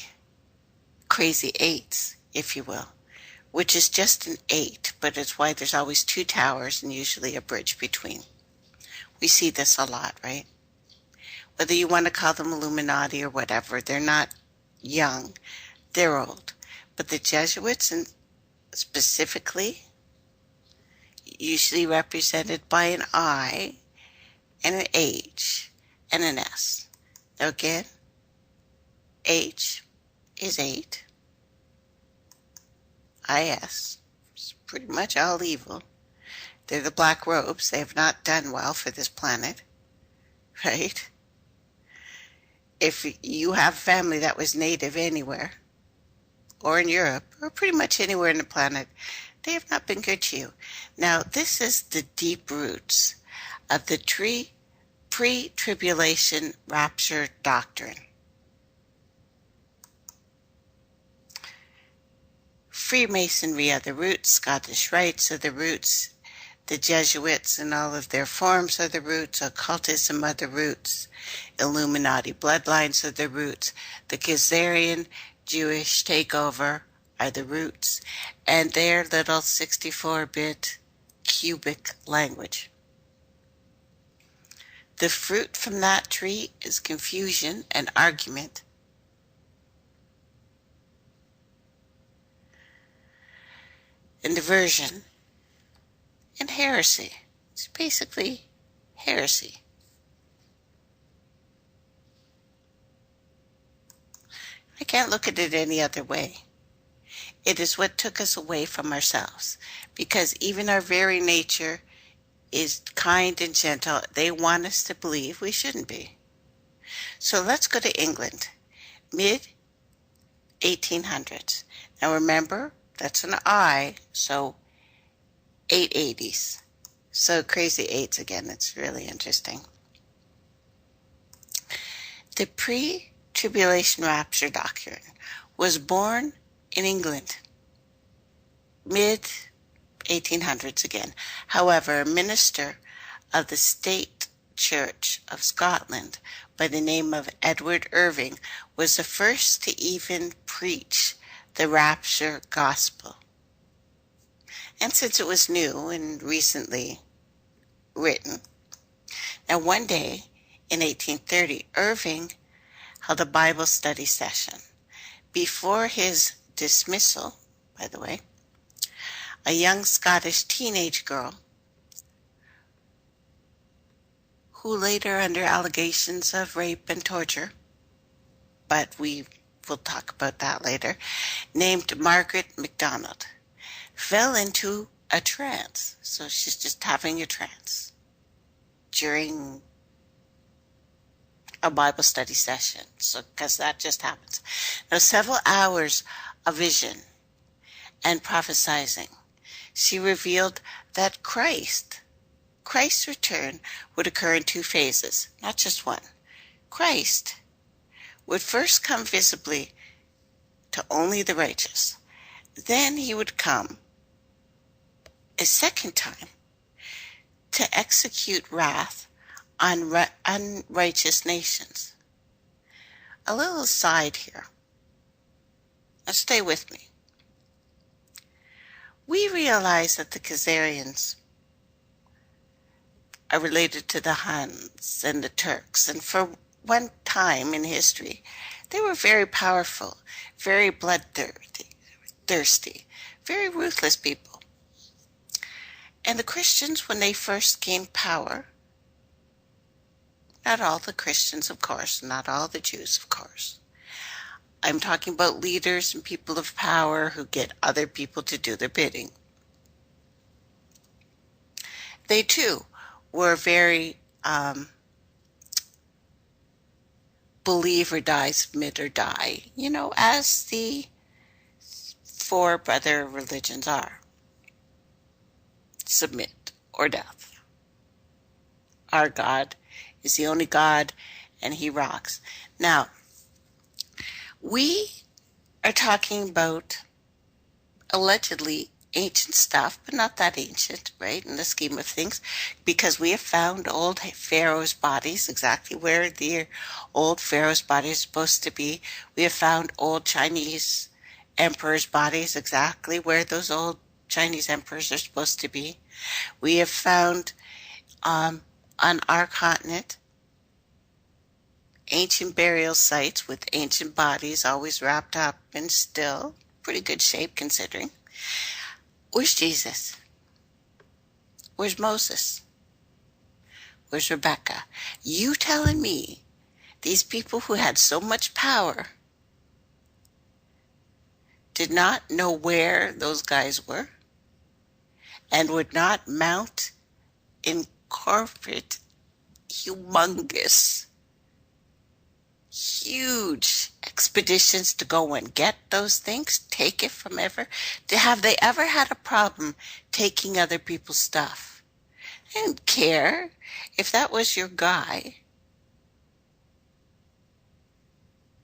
S2: crazy eights, if you will, which is just an eight, but it's why there's always two towers and usually a bridge between. We see this a lot, right? Whether you want to call them Illuminati or whatever, they're not young, they're old. But the Jesuits, and specifically, usually represented by an I and an H and an S. Now again, H is 8. IS is pretty much all evil. They're the black robes. They have not done well for this planet, right? If you have family that was native anywhere, or in Europe, or pretty much anywhere in the planet, they have not been good to you. Now, this is the deep roots of the pre-tribulation rapture doctrine. Freemasonry are the roots, Scottish rites are the roots, the Jesuits and all of their forms are the roots, occultism are the roots, Illuminati bloodlines are the roots, the Khazarian Jewish takeover are the roots, and their little 64-bit cubic language. The fruit from that tree is confusion and argument. And diversion and heresy. It's basically heresy. I can't look at it any other way. It is what took us away from ourselves, because even our very nature is kind and gentle. They want us to believe we shouldn't be. So let's go to England, mid-1800s. Now remember, that's an I, so 880s. So crazy eights again, it's really interesting. The pre-tribulation rapture doctrine was born in England, mid-1800s again. However, a minister of the State Church of Scotland by the name of Edward Irving was the first to even preach the rapture gospel. And since it was new and recently written, now one day in 1830, Irving held a Bible study session. Before his dismissal, by the way, a young Scottish teenage girl, who later, under allegations of rape and torture, but we'll talk about that later, named Margaret MacDonald, fell into a trance. So she's just having a trance during a Bible study session. So, because that just happens. Now, several hours of vision and prophesizing, she revealed that Christ's return would occur in two phases, not just one. Christ would first come visibly to only the righteous. Then he would come a second time to execute wrath on unrighteous nations. A little aside here. Now stay with me. We realize that the Khazarians are related to the Huns and the Turks, and for one time in history, they were very powerful, very bloodthirsty, very ruthless people. And the Christians, when they first gained power, not all the Christians, of course, not all the Jews, of course. I'm talking about leaders and people of power who get other people to do their bidding. They too were very believe or die, submit or die, as the four brother religions are. Submit or death. Our God is the only God, and he rocks. Now, We are talking about allegedly ancient stuff, but not that ancient, right, in the scheme of things, because we have found old pharaohs' bodies exactly where the old pharaohs' bodies are supposed to be. We have found old Chinese emperors' bodies exactly where those old Chinese emperors are supposed to be. We have found on our continent ancient burial sites with ancient bodies always wrapped up in still pretty good shape considering. Where's Jesus? Where's Moses? Where's Rebecca? You telling me these people who had so much power did not know where those guys were and would not mount in corporate, humongous, huge expeditions to go and get those things, take it from ever? Have they ever had a problem taking other people's stuff? I didn't care if that was your guy.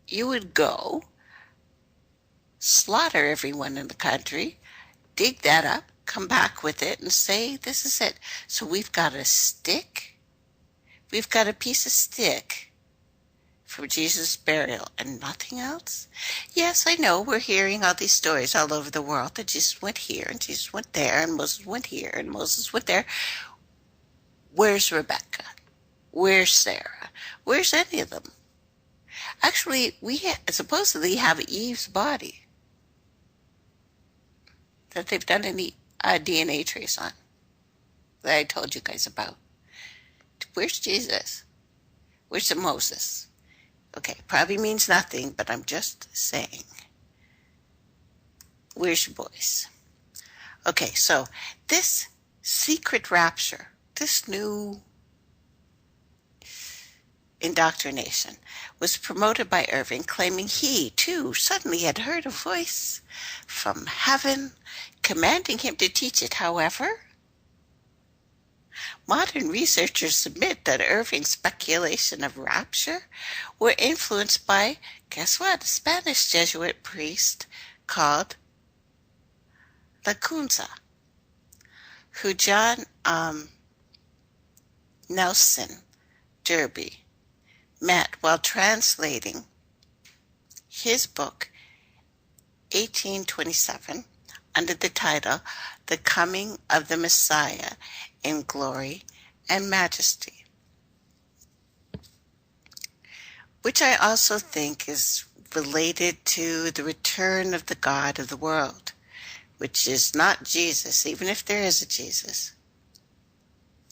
S2: You would go slaughter everyone in the country, dig that up, come back with it, and say, this is it. So we've got a stick. We've got a piece of stick for Jesus' burial and nothing else? Yes, I know we're hearing all these stories all over the world that Jesus went here and Jesus went there and Moses went here and Moses went there. Where's Rebecca? Where's Sarah? Where's any of them? Actually, we supposedly have Eve's body that they've done any DNA trace on that I told you guys about. Where's Jesus? Where's the Moses? Okay, probably means nothing, but I'm just saying. Where's your boys? Okay, so this secret rapture, this new indoctrination, was promoted by Irving, claiming he, too, suddenly had heard a voice from heaven commanding him to teach it. However, modern researchers submit that Irving's speculation of rapture were influenced by, guess what, a Spanish Jesuit priest called Lacunza, who John Nelson Derby met while translating his book 1827 under the title The Coming of the Messiah in Glory and Majesty, which I also think is related to the return of the God of the world, which is not Jesus. Even if there is a Jesus,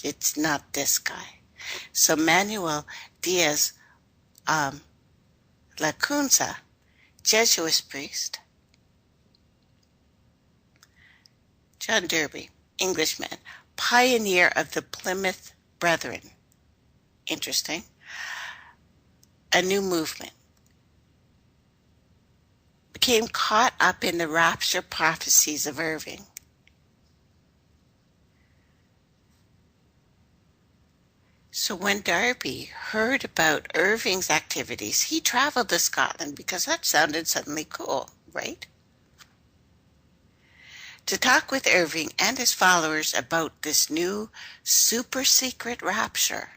S2: it's not this guy. So Manuel Diaz Lacunza, Jesuit priest, John Derby, Englishman, pioneer of the Plymouth Brethren. Interesting. A new movement. Became caught up in the rapture prophecies of Irving. So when Derby heard about Irving's activities, he traveled to Scotland because that sounded suddenly cool, right? To talk with Irving and his followers about this new super secret rapture.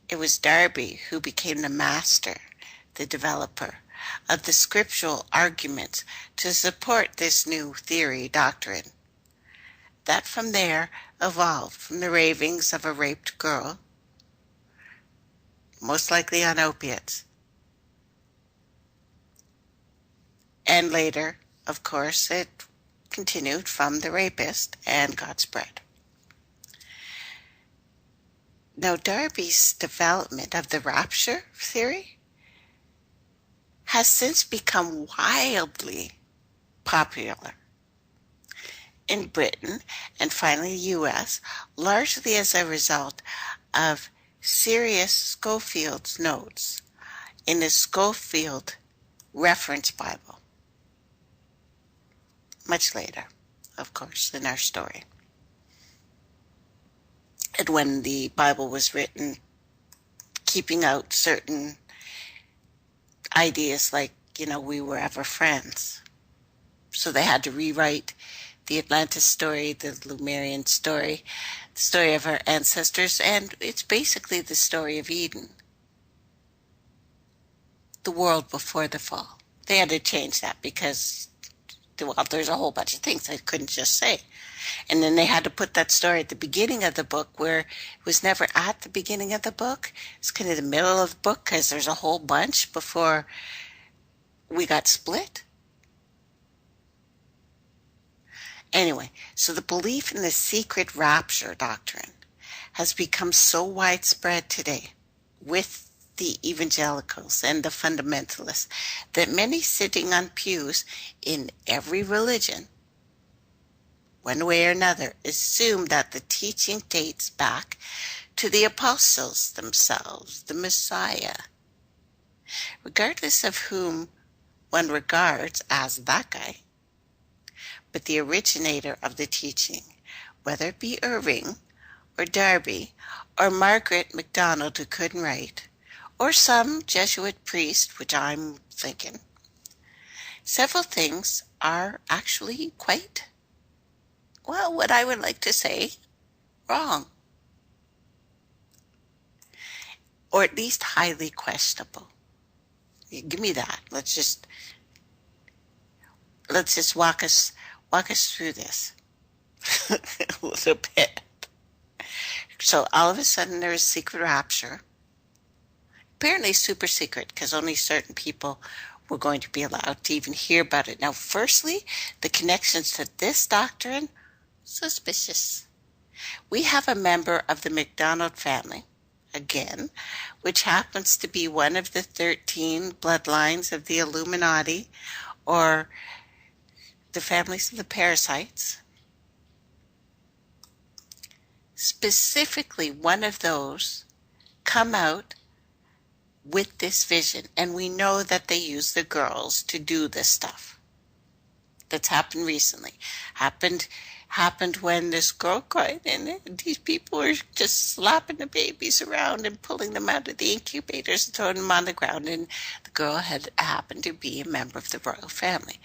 S2: It was Derby who became the master, the developer of the scriptural arguments to support this new theory doctrine. That from there evolved from the ravings of a raped girl, most likely on opiates. And later, of course, it continued from the rapist and got spread. Now, Derby's development of the rapture theory has since become wildly popular in Britain and finally the U.S., largely as a result of Sirius Scofield's notes in the Scofield Reference Bible. Much later, of course, in our story. And when the Bible was written, keeping out certain ideas like, we were ever friends. So they had to rewrite the Atlantis story, the Lemurian story, the story of our ancestors, and it's basically the story of Eden, the world before the fall. They had to change that because, well, there's a whole bunch of things I couldn't just say. And then they had to put that story at the beginning of the book where it was never at the beginning of the book. It's kind of the middle of the book because there's a whole bunch before we got split. Anyway, so the belief in the secret rapture doctrine has become so widespread today with the evangelicals and the fundamentalists that many sitting on pews in every religion, one way or another, assume that the teaching dates back to the apostles themselves, the Messiah, regardless of whom one regards as that guy. But the originator of the teaching, whether it be Irving or Darby or Margaret MacDonald who couldn't write, or some Jesuit priest, which I'm thinking, several things are actually quite, well, what I would like to say, wrong. Or at least highly questionable. Give me that. Let's just walk us through this a little bit. So all of a sudden there is secret rapture. Apparently super secret because only certain people were going to be allowed to even hear about it. Now, firstly, the connections to this doctrine, suspicious. We have a member of the MacDonald family, again, which happens to be one of the 13 bloodlines of the Illuminati, or the families of the parasites. Specifically, one of those come out with this vision, and we know that they use the girls to do this stuff. That's happened recently. Happened when this girl cried, and these people were just slapping the babies around and pulling them out of the incubators and throwing them on the ground, and the girl had happened to be a member of the royal family.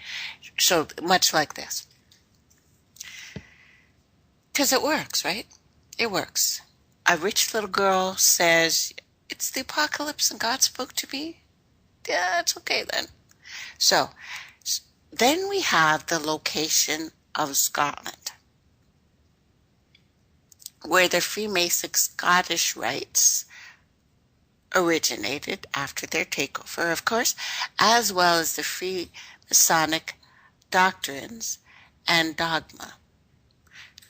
S2: So much like this. Because it works, right? It works. A rich little girl says, "It's the apocalypse and God spoke to me." Yeah, it's okay then. So then we have the location of Scotland, where the Freemason Scottish rites originated after their takeover, of course, as well as the Freemasonic doctrines and dogma.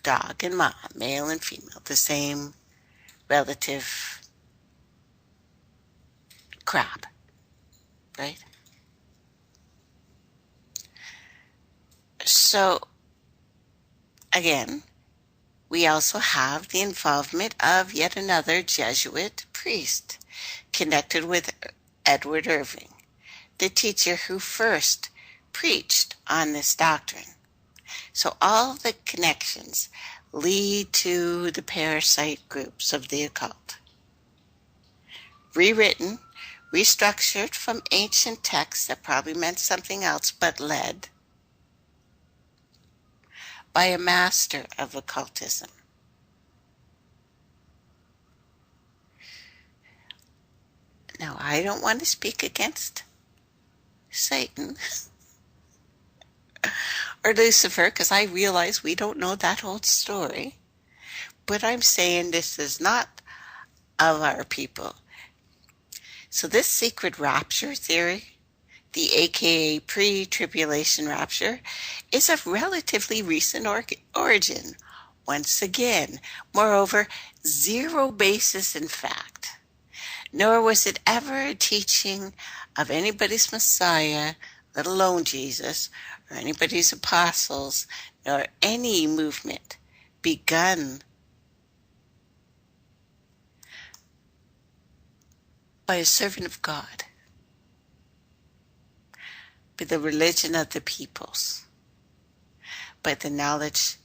S2: Dog and ma, male and female, the same relative crap, right? So, again, we also have the involvement of yet another Jesuit priest connected with Edward Irving, the teacher who first preached on this doctrine. So all the connections lead to the parasite groups of the occult. Rewritten, restructured from ancient texts that probably meant something else, but led by a master of occultism. Now, I don't want to speak against Satan or Lucifer because I realize we don't know that whole story. But I'm saying this is not of our people. So this secret rapture theory, the aka pre-tribulation rapture, is of relatively recent origin. Once again, moreover, zero basis in fact. Nor was it ever a teaching of anybody's Messiah, let alone Jesus, or anybody's apostles, nor any movement begun by a servant of God, by the religion of the peoples, by the knowledge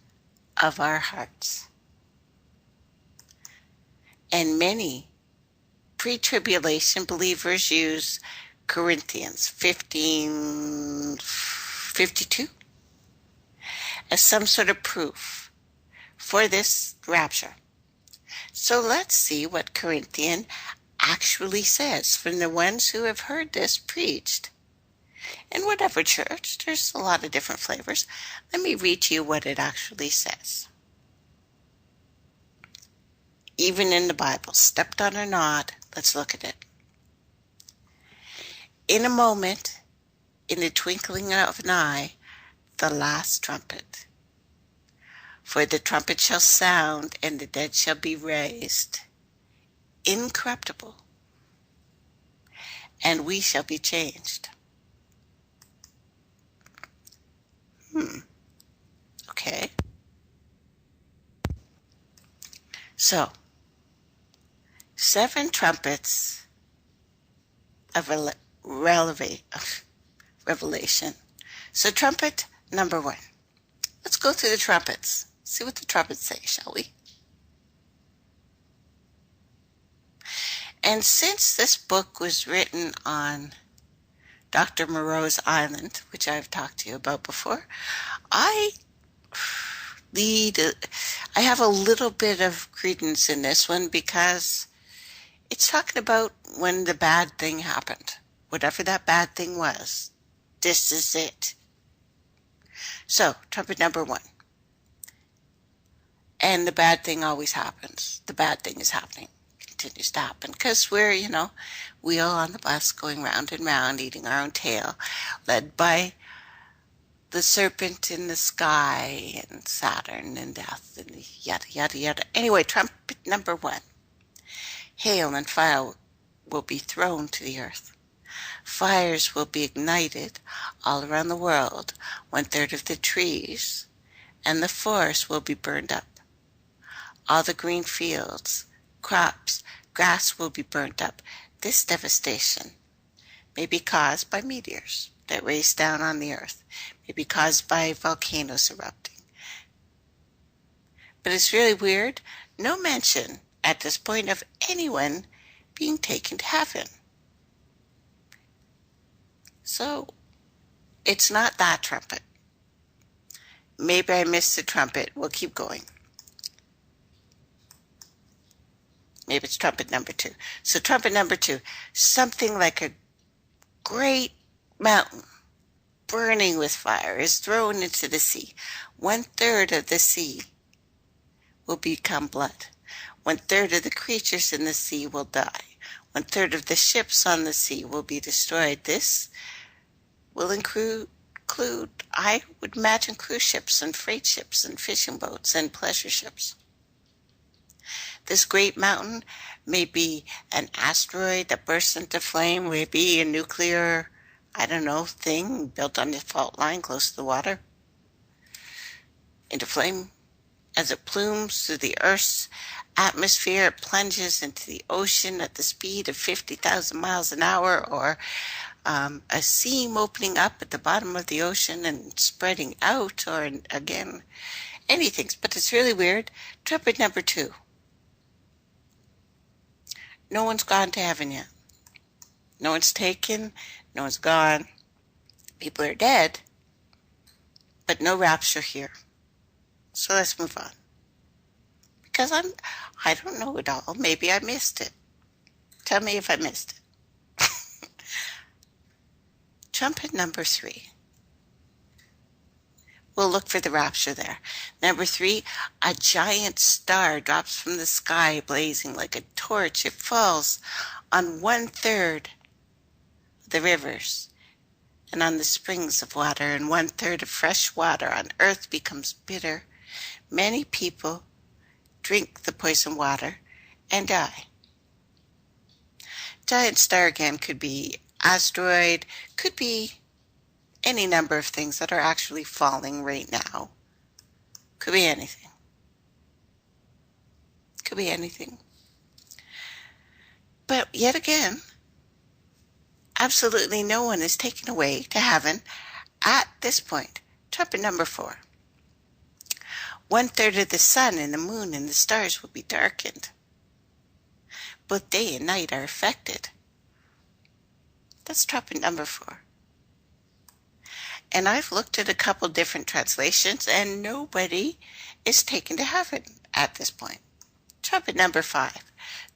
S2: of our hearts. And many pre-tribulation believers use Corinthians 15:52 as some sort of proof for this rapture. So let's see what Corinthian actually says from the ones who have heard this preached. In whatever church, there's a lot of different flavors. Let me read to you what it actually says. Even in the Bible, stepped on or not, let's look at it. In a moment, in the twinkling of an eye, the last trumpet. For the trumpet shall sound, and the dead shall be raised, incorruptible, and we shall be changed. Okay. So, 7 trumpets of revelation. So trumpet number 1. Let's go through the trumpets. See what the trumpets say, shall we? And since this book was written on Dr. Moreau's Island, which I've talked to you about before, I have a little bit of credence in this one because it's talking about when the bad thing happened. Whatever that bad thing was, this is it. So, trumpet number 1. And the bad thing always happens. The bad thing is happening. Continues to happen. Because we're, wheel on the bus going round and round, eating our own tail, led by the serpent in the sky and Saturn and death and yada, yada, yada. Anyway, trumpet number 1. Hail and fire will be thrown to the earth. Fires will be ignited all around the world. 1/3 of the trees and the forest will be burned up. All the green fields, crops, grass will be burnt up. This devastation may be caused by meteors that race down on the earth, may be caused by volcanoes erupting. But it's really weird. No mention at this point of anyone being taken to heaven. So, it's not that trumpet. Maybe I missed the trumpet. We'll keep going. Maybe it's trumpet number 2. So trumpet number 2, something like a great mountain burning with fire is thrown into the sea. 1/3 of the sea will become blood. 1/3 of the creatures in the sea will die. 1/3 of the ships on the sea will be destroyed. This will include, I would imagine, cruise ships and freight ships and fishing boats and pleasure ships. This great mountain may be an asteroid that bursts into flame, may be a nuclear, thing built on the fault line close to the water, into flame. As it plumes through the Earth's atmosphere, it plunges into the ocean at the speed of 50,000 miles an hour, or a seam opening up at the bottom of the ocean and spreading out, or again, anything. But it's really weird. Trumpet number 2. No one's gone to heaven yet. No one's taken. No one's gone. People are dead. But no rapture here. So let's move on. Because I don't know it all. Maybe I missed it. Tell me if I missed it. Trumpet number 3. We'll look for the rapture there. Number 3, a giant star drops from the sky blazing like a torch. It falls on 1/3 of the rivers and on the springs of water, and 1/3 of fresh water on earth becomes bitter. Many people drink the poison water and die. Giant star again could be asteroid, could be any number of things that are actually falling right now. Could be anything. Could be anything. But yet again, absolutely no one is taken away to heaven at this point. Trumpet number 4. 1/3 of the sun and the moon and the stars will be darkened. Both day and night are affected. That's trumpet number 4. And I've looked at a couple different translations, and nobody is taken to heaven at this point. Trumpet number 5,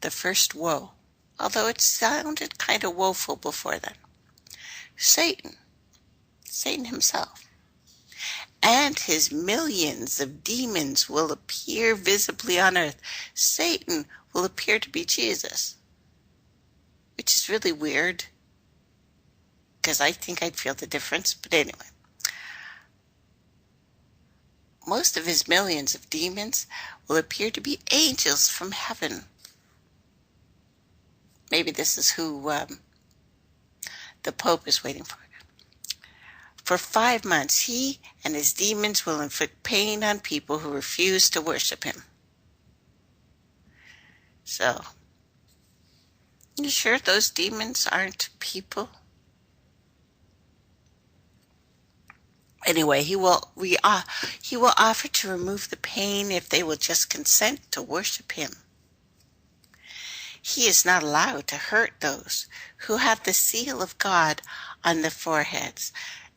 S2: the first woe, although it sounded kind of woeful before then. Satan himself, and his millions of demons will appear visibly on earth. Satan will appear to be Jesus, which is really weird, because I think I'd feel the difference. But anyway, most of his millions of demons will appear to be angels from heaven. Maybe this is who the Pope is waiting for. For 5 months, he and his demons will inflict pain on people who refuse to worship him. So, you sure those demons aren't people? Anyway, he will offer to remove the pain if they will just consent to worship him. He is not allowed to hurt those who have the seal of God on their foreheads.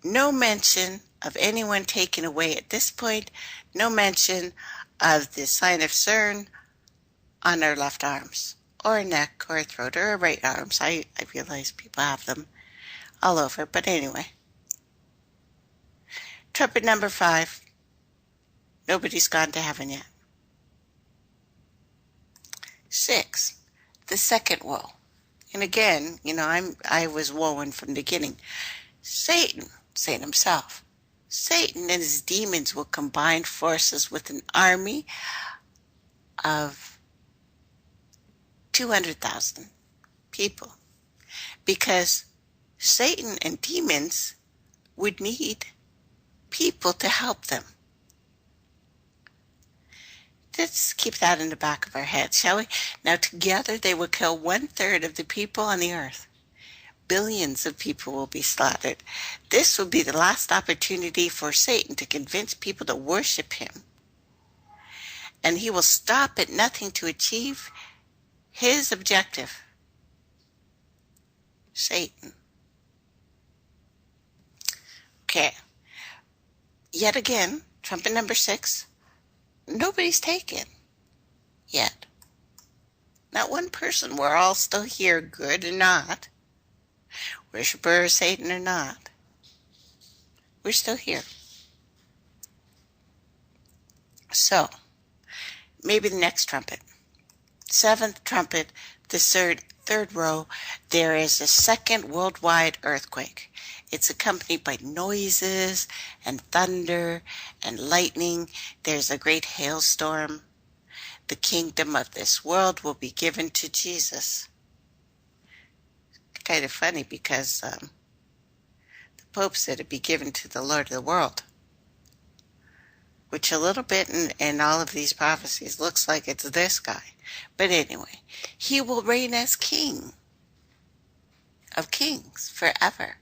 S2: No mention of anyone taken away at this point. No mention of the sign of CERN on our left arms, or a neck, or a throat, or our right arms. I realize people have them all over, but anyway. Trumpet number 5. Nobody's gone to heaven yet. 6. The second woe. And again, I was woeing from the beginning. Satan himself. Satan and his demons will combine forces with an army of 200,000 people, because Satan and demons would need people to help them. Let's keep that in the back of our heads, shall we? Now together they will kill 1/3 of the people on the earth. Billions of people will be slaughtered. This will be the last opportunity for Satan to convince people to worship him. And he will stop at nothing to achieve his objective. Satan. Okay. Yet again, trumpet number 6. Nobody's taken yet. Not one person. We're all still here, good or not. Worshipper of Satan or not. We're still here. So, maybe the next trumpet. 7th trumpet, the third row, there is a second worldwide earthquake. It's accompanied by noises and thunder and lightning. There's a great hailstorm. The kingdom of this world will be given to Jesus. Kind of funny because the Pope said it'd be given to the Lord of the world, which a little bit in all of these prophecies looks like it's this guy. But anyway, he will reign as King of kings forever.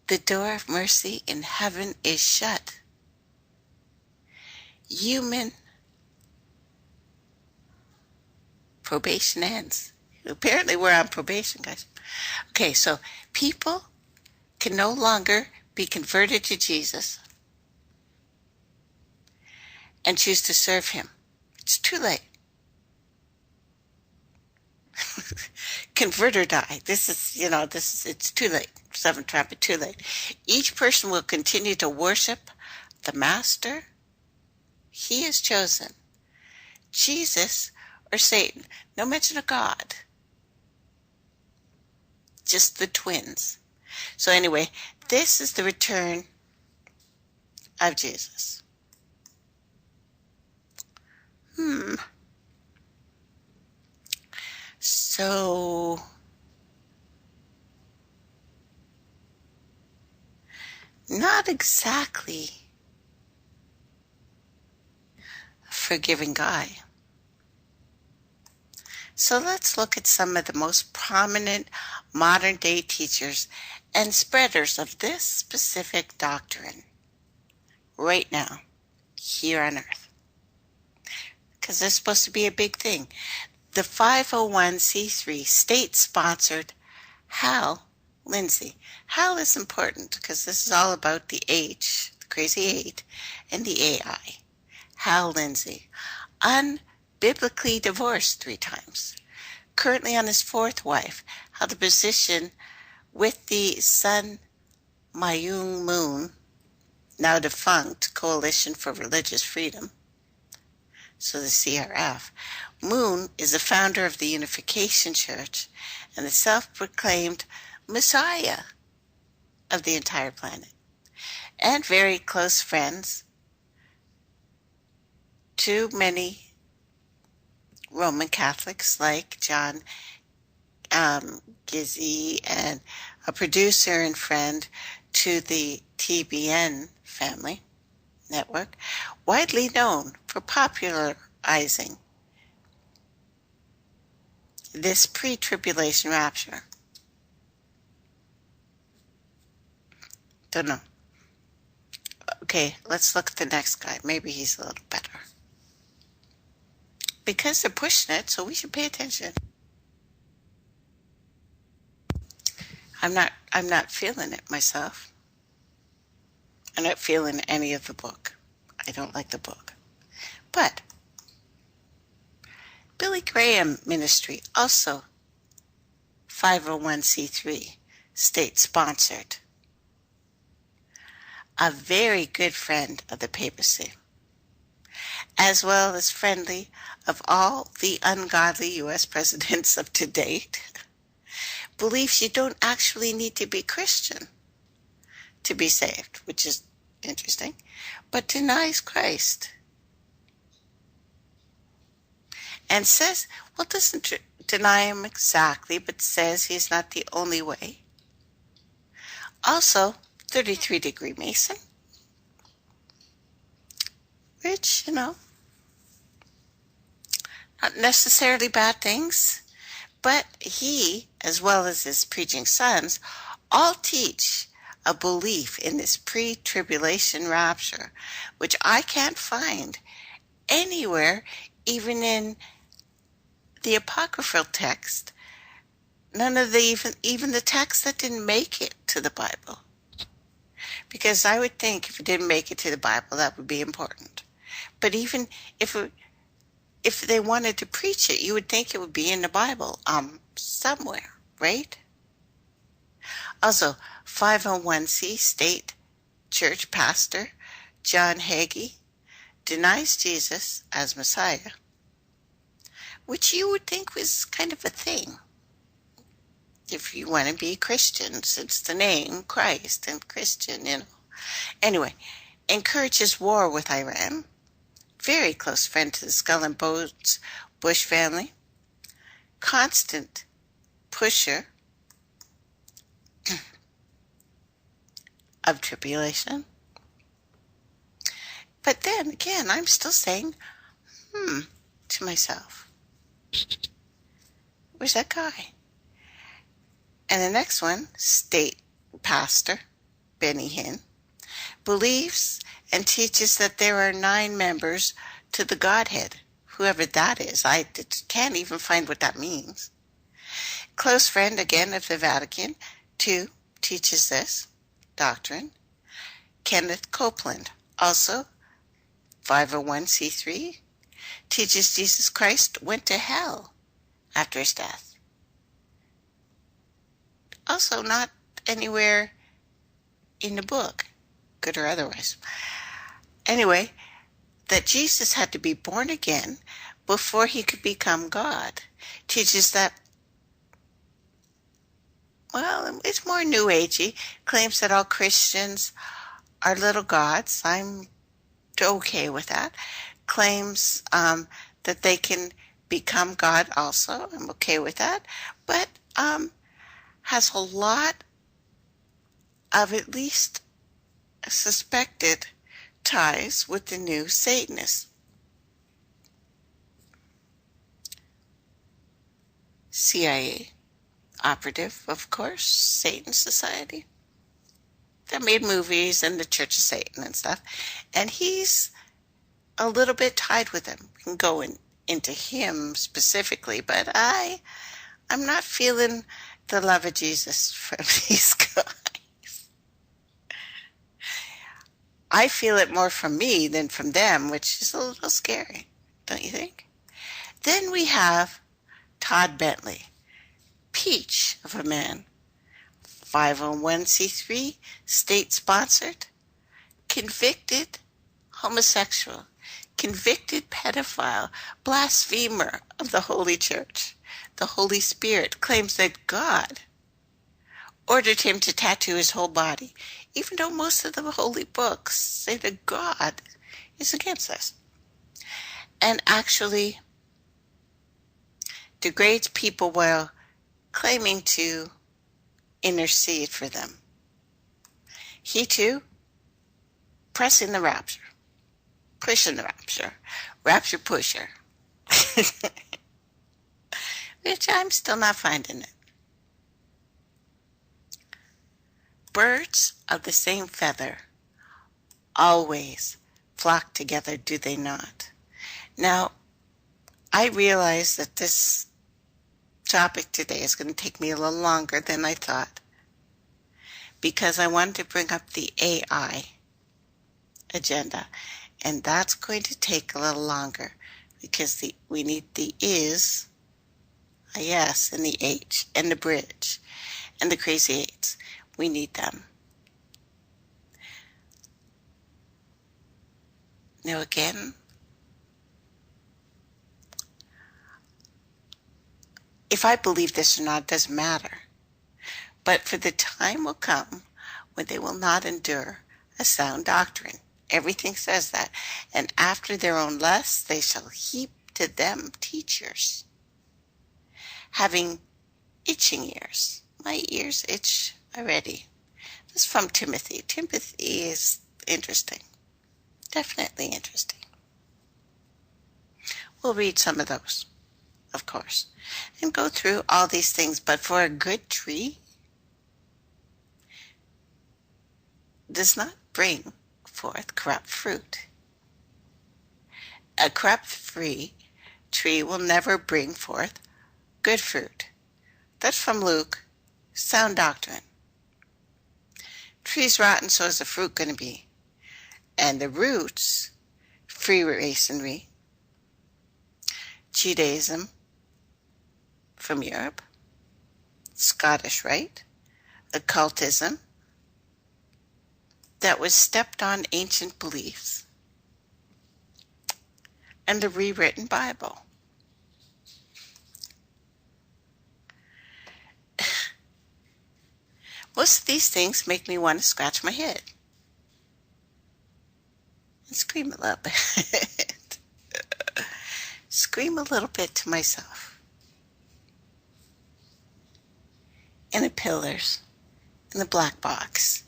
S2: The door of mercy in heaven is shut. Human probation ends. Apparently we're on probation, guys. Okay, so people can no longer be converted to Jesus and choose to serve him. It's too late. Convert or die. It's too late. 7th trumpet, too late. Each person will continue to worship the Master he has chosen. Jesus or Satan. No mention of God. Just the twins. So anyway, this is the return of Jesus. So, not exactly a forgiving guy. So let's look at some of the most prominent modern day teachers and spreaders of this specific doctrine right now, here on earth. Because it's supposed to be a big thing. The 501c3 state-sponsored hell Lindsay. Hal is important because this is all about the H, the crazy 8, and the AI. Hal Lindsay. Unbiblically divorced 3 times. Currently on his 4th wife. Held a position with the Sun Myung Moon, now defunct, Coalition for Religious Freedom, so the CRF. Moon is the founder of the Unification Church and the self-proclaimed Messiah of the entire planet, and very close friends to many Roman Catholics like John Gizzi, and a producer and friend to the TBN family network, widely known for popularizing this pre-tribulation rapture. Don't know. Okay, let's look at the next guy. Maybe he's a little better. Because they're pushing it, so we should pay attention. I'm not feeling it myself. I'm not feeling any of the book. I don't like the book. But Billy Graham Ministry, also 501c3, state-sponsored. A very good friend of the papacy, as well as friendly of all the ungodly U.S. presidents up to date, believes you don't actually need to be Christian to be saved, which is interesting, but denies Christ. And says, well, doesn't deny him exactly, but says he's not the only way. Also, 33-degree Mason, which, not necessarily bad things, but he, as well as his preaching sons, all teach a belief in this pre-tribulation rapture, which I can't find anywhere, even in the apocryphal text. None of even the text that didn't make it to the Bible. Because I would think if it didn't make it to the Bible, that would be important. But even if they wanted to preach it, you would think it would be in the Bible, somewhere, right? Also, 501c state church pastor John Hagee denies Jesus as Messiah, which you would think was kind of a thing if you want to be Christian, since the name Christ and Christian, Anyway, encourages war with Iran. Very close friend to the Skull and Bones Bush family. Constant pusher of tribulation. But then again, I'm still saying, to myself, where's that guy? And the next one, state pastor Benny Hinn, believes and teaches that there are 9 members to the Godhead, whoever that is. I can't even find what that means. Close friend again of the Vatican II teaches this doctrine. Kenneth Copeland, also 501c3, teaches Jesus Christ went to hell after his death. Also not anywhere in the book, good or otherwise. Anyway, that Jesus had to be born again before he could become God. Teaches that, well, it's more New Agey. Claims that all Christians are little gods. I'm okay with that. Claims that they can become God also. I'm okay with that. But has a lot of at least suspected ties with the new Satanists. CIA operative, of course, Satan Society. They made movies and the Church of Satan and stuff. And he's a little bit tied with them. We can go into him specifically, but I'm not feeling the love of Jesus from these guys. I feel it more from me than from them, which is a little scary, don't you think? Then we have Todd Bentley, peach of a man, 501c3, state-sponsored, convicted homosexual, convicted pedophile, blasphemer of the Holy Church. The Holy Spirit claims that God ordered him to tattoo his whole body, even though most of the holy books say that God is against this, and actually degrades people while claiming to intercede for them. He too, pressing the rapture, pushing the rapture, rapture pusher, which I'm still not finding it. Birds of the same feather always flock together, do they not? Now, I realize that this topic today is going to take me a little longer than I thought, because I wanted to bring up the AI agenda, and that's going to take a little longer because we need the is, a yes, and the H, and the bridge, and the crazy eights. We need them. Now again, if I believe this or not doesn't matter, but for the time will come when they will not endure a sound doctrine. Everything says that. And after their own lusts they shall heap to them teachers, having itching ears. My ears itch already. This is from Timothy. Timothy is interesting. Definitely interesting. We'll read some of those, of course, and go through all these things. But for a good tree does not bring forth corrupt fruit. A corrupt-free tree will never bring forth good fruit. That's from Luke. Sound doctrine. Trees rotten, so is the fruit going to be. And the roots, Freemasonry, Judaism from Europe, Scottish Rite, occultism, that was stepped on ancient beliefs, and the rewritten Bible. Most of these things make me want to scratch my head and scream a little bit. Scream a little bit to myself. And the pillars, and the black box.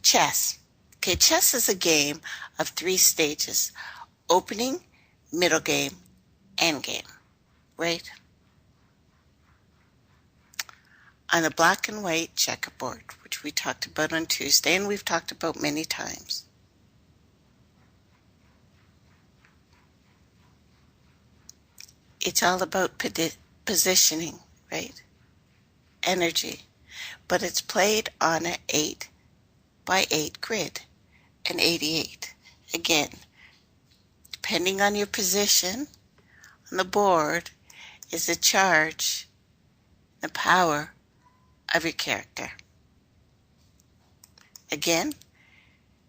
S2: Chess. Okay, chess is a game of 3 stages: opening, middle game, end game, right? On a black and white checkerboard, which we talked about on Tuesday, and we've talked about many times. It's all about positioning, right? Energy. But it's played on an 8 by 8 grid, an 88. Again, depending on your position on the board is the charge, the power of your character. Again,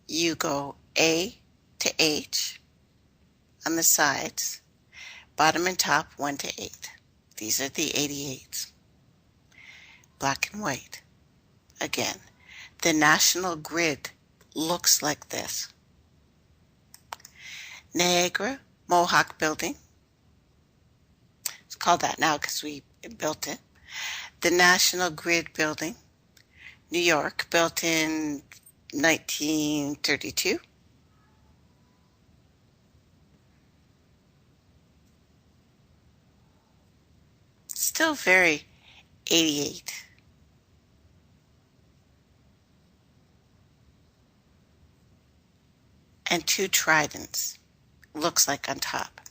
S2: you go A to H on the sides, bottom and top 1 to 8. These are the 88s. Black and white. Again, the national grid looks like this. Niagara Mohawk Building. It's called that now because we built it. The National Grid Building, New York, built in 1932. Still very 88. And 2 tridents, looks like on top.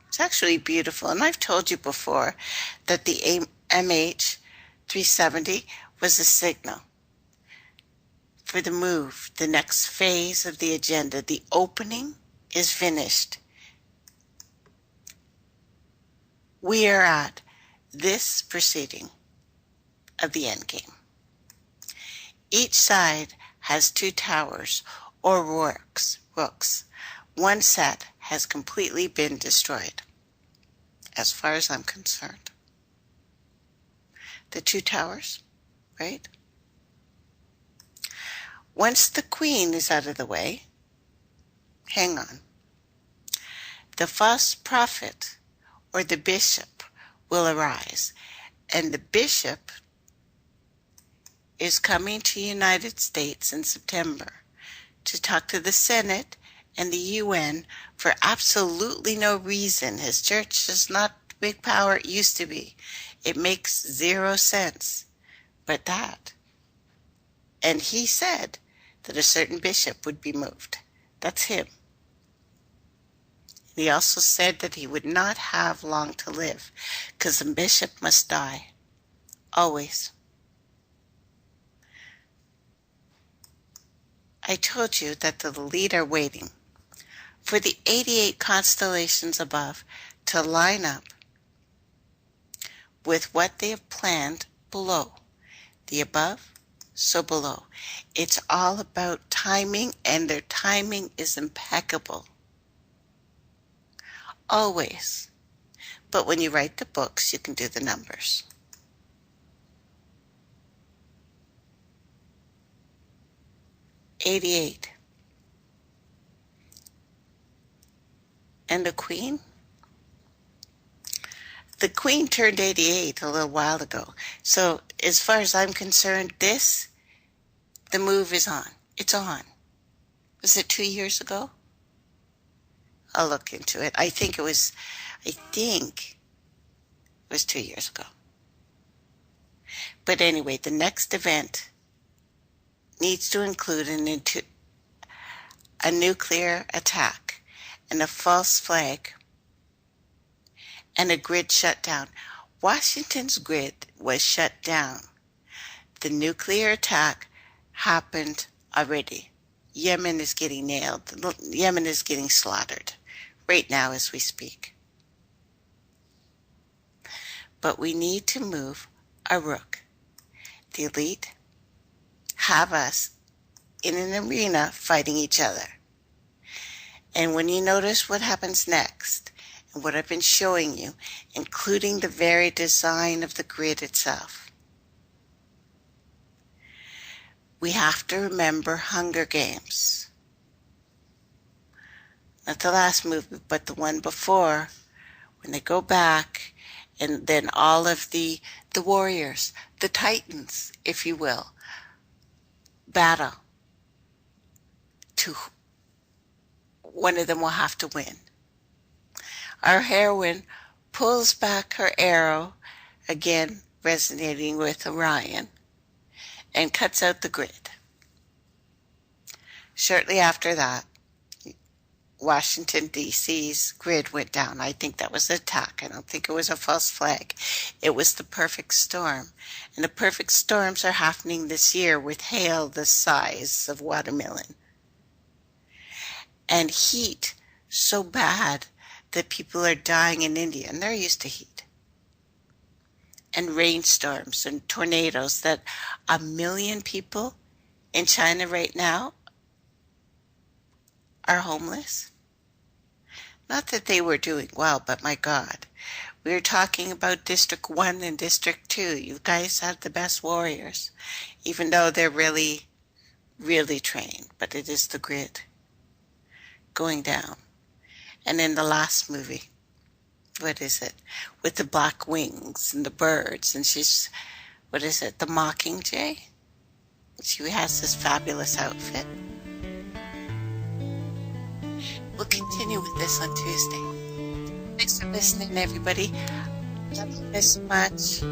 S2: It's actually beautiful. And I've told you before that the MH 370 was a signal for the move, the next phase of the agenda. The opening is finished. We are at this proceeding of the endgame. Each side has 2 towers or rooks. One set has completely been destroyed, as far as I'm concerned. The 2 towers, right? Once the queen is out of the way, hang on, the false prophet or the bishop will arise, and the bishop is coming to the United States in September to talk to the Senate and the UN for absolutely no reason. His church is not the big power it used to be. It makes 0 sense. But that. And he said that a certain bishop would be moved. That's him. He also said that he would not have long to live, because the bishop must die. Always. I told you that the elite are waiting for the 88 constellations above to line up with what they have planned below. The above, so below. It's all about timing, and their timing is impeccable. Always. But when you write the books, you can do the numbers. '88. And the Queen? The Queen turned 88 a little while ago. So as far as I'm concerned, the move is on. It's on. Was it 2 years ago? I'll look into it. I think it was 2 years ago. But anyway, the next event needs to include a nuclear attack and a false flag and a grid shutdown. Washington's grid was shut down. The nuclear attack happened already. Yemen is getting nailed. Yemen is getting slaughtered right now as we speak. But we need to move a rook. The elite have us in an arena fighting each other. And when you notice what happens next, and what I've been showing you, including the very design of the grid itself, we have to remember Hunger Games. Not the last movie, but the one before, when they go back, and then all of the warriors, the titans, if you will, battle to one of them will have to win. Our heroine pulls back her arrow, again resonating with Orion, and cuts out the grid. Shortly after that, Washington, D.C.'s grid went down. I think that was an attack. I don't think it was a false flag. It was the perfect storm. And the perfect storms are happening this year with hail the size of watermelon. And heat so bad that people are dying in India, and they're used to heat. And rainstorms and tornadoes that 1 million people in China right now are homeless. Not that they were doing well, but my God, we were talking about District 1 and District 2. You guys have the best warriors, even though they're really, really trained. But it is the grid going down. And in the last movie, what is it? With the black wings and the birds, and she's, what is it? The Mockingjay? She has this fabulous outfit. We'll continue with this on Tuesday. Thanks for listening, everybody. Love you so much.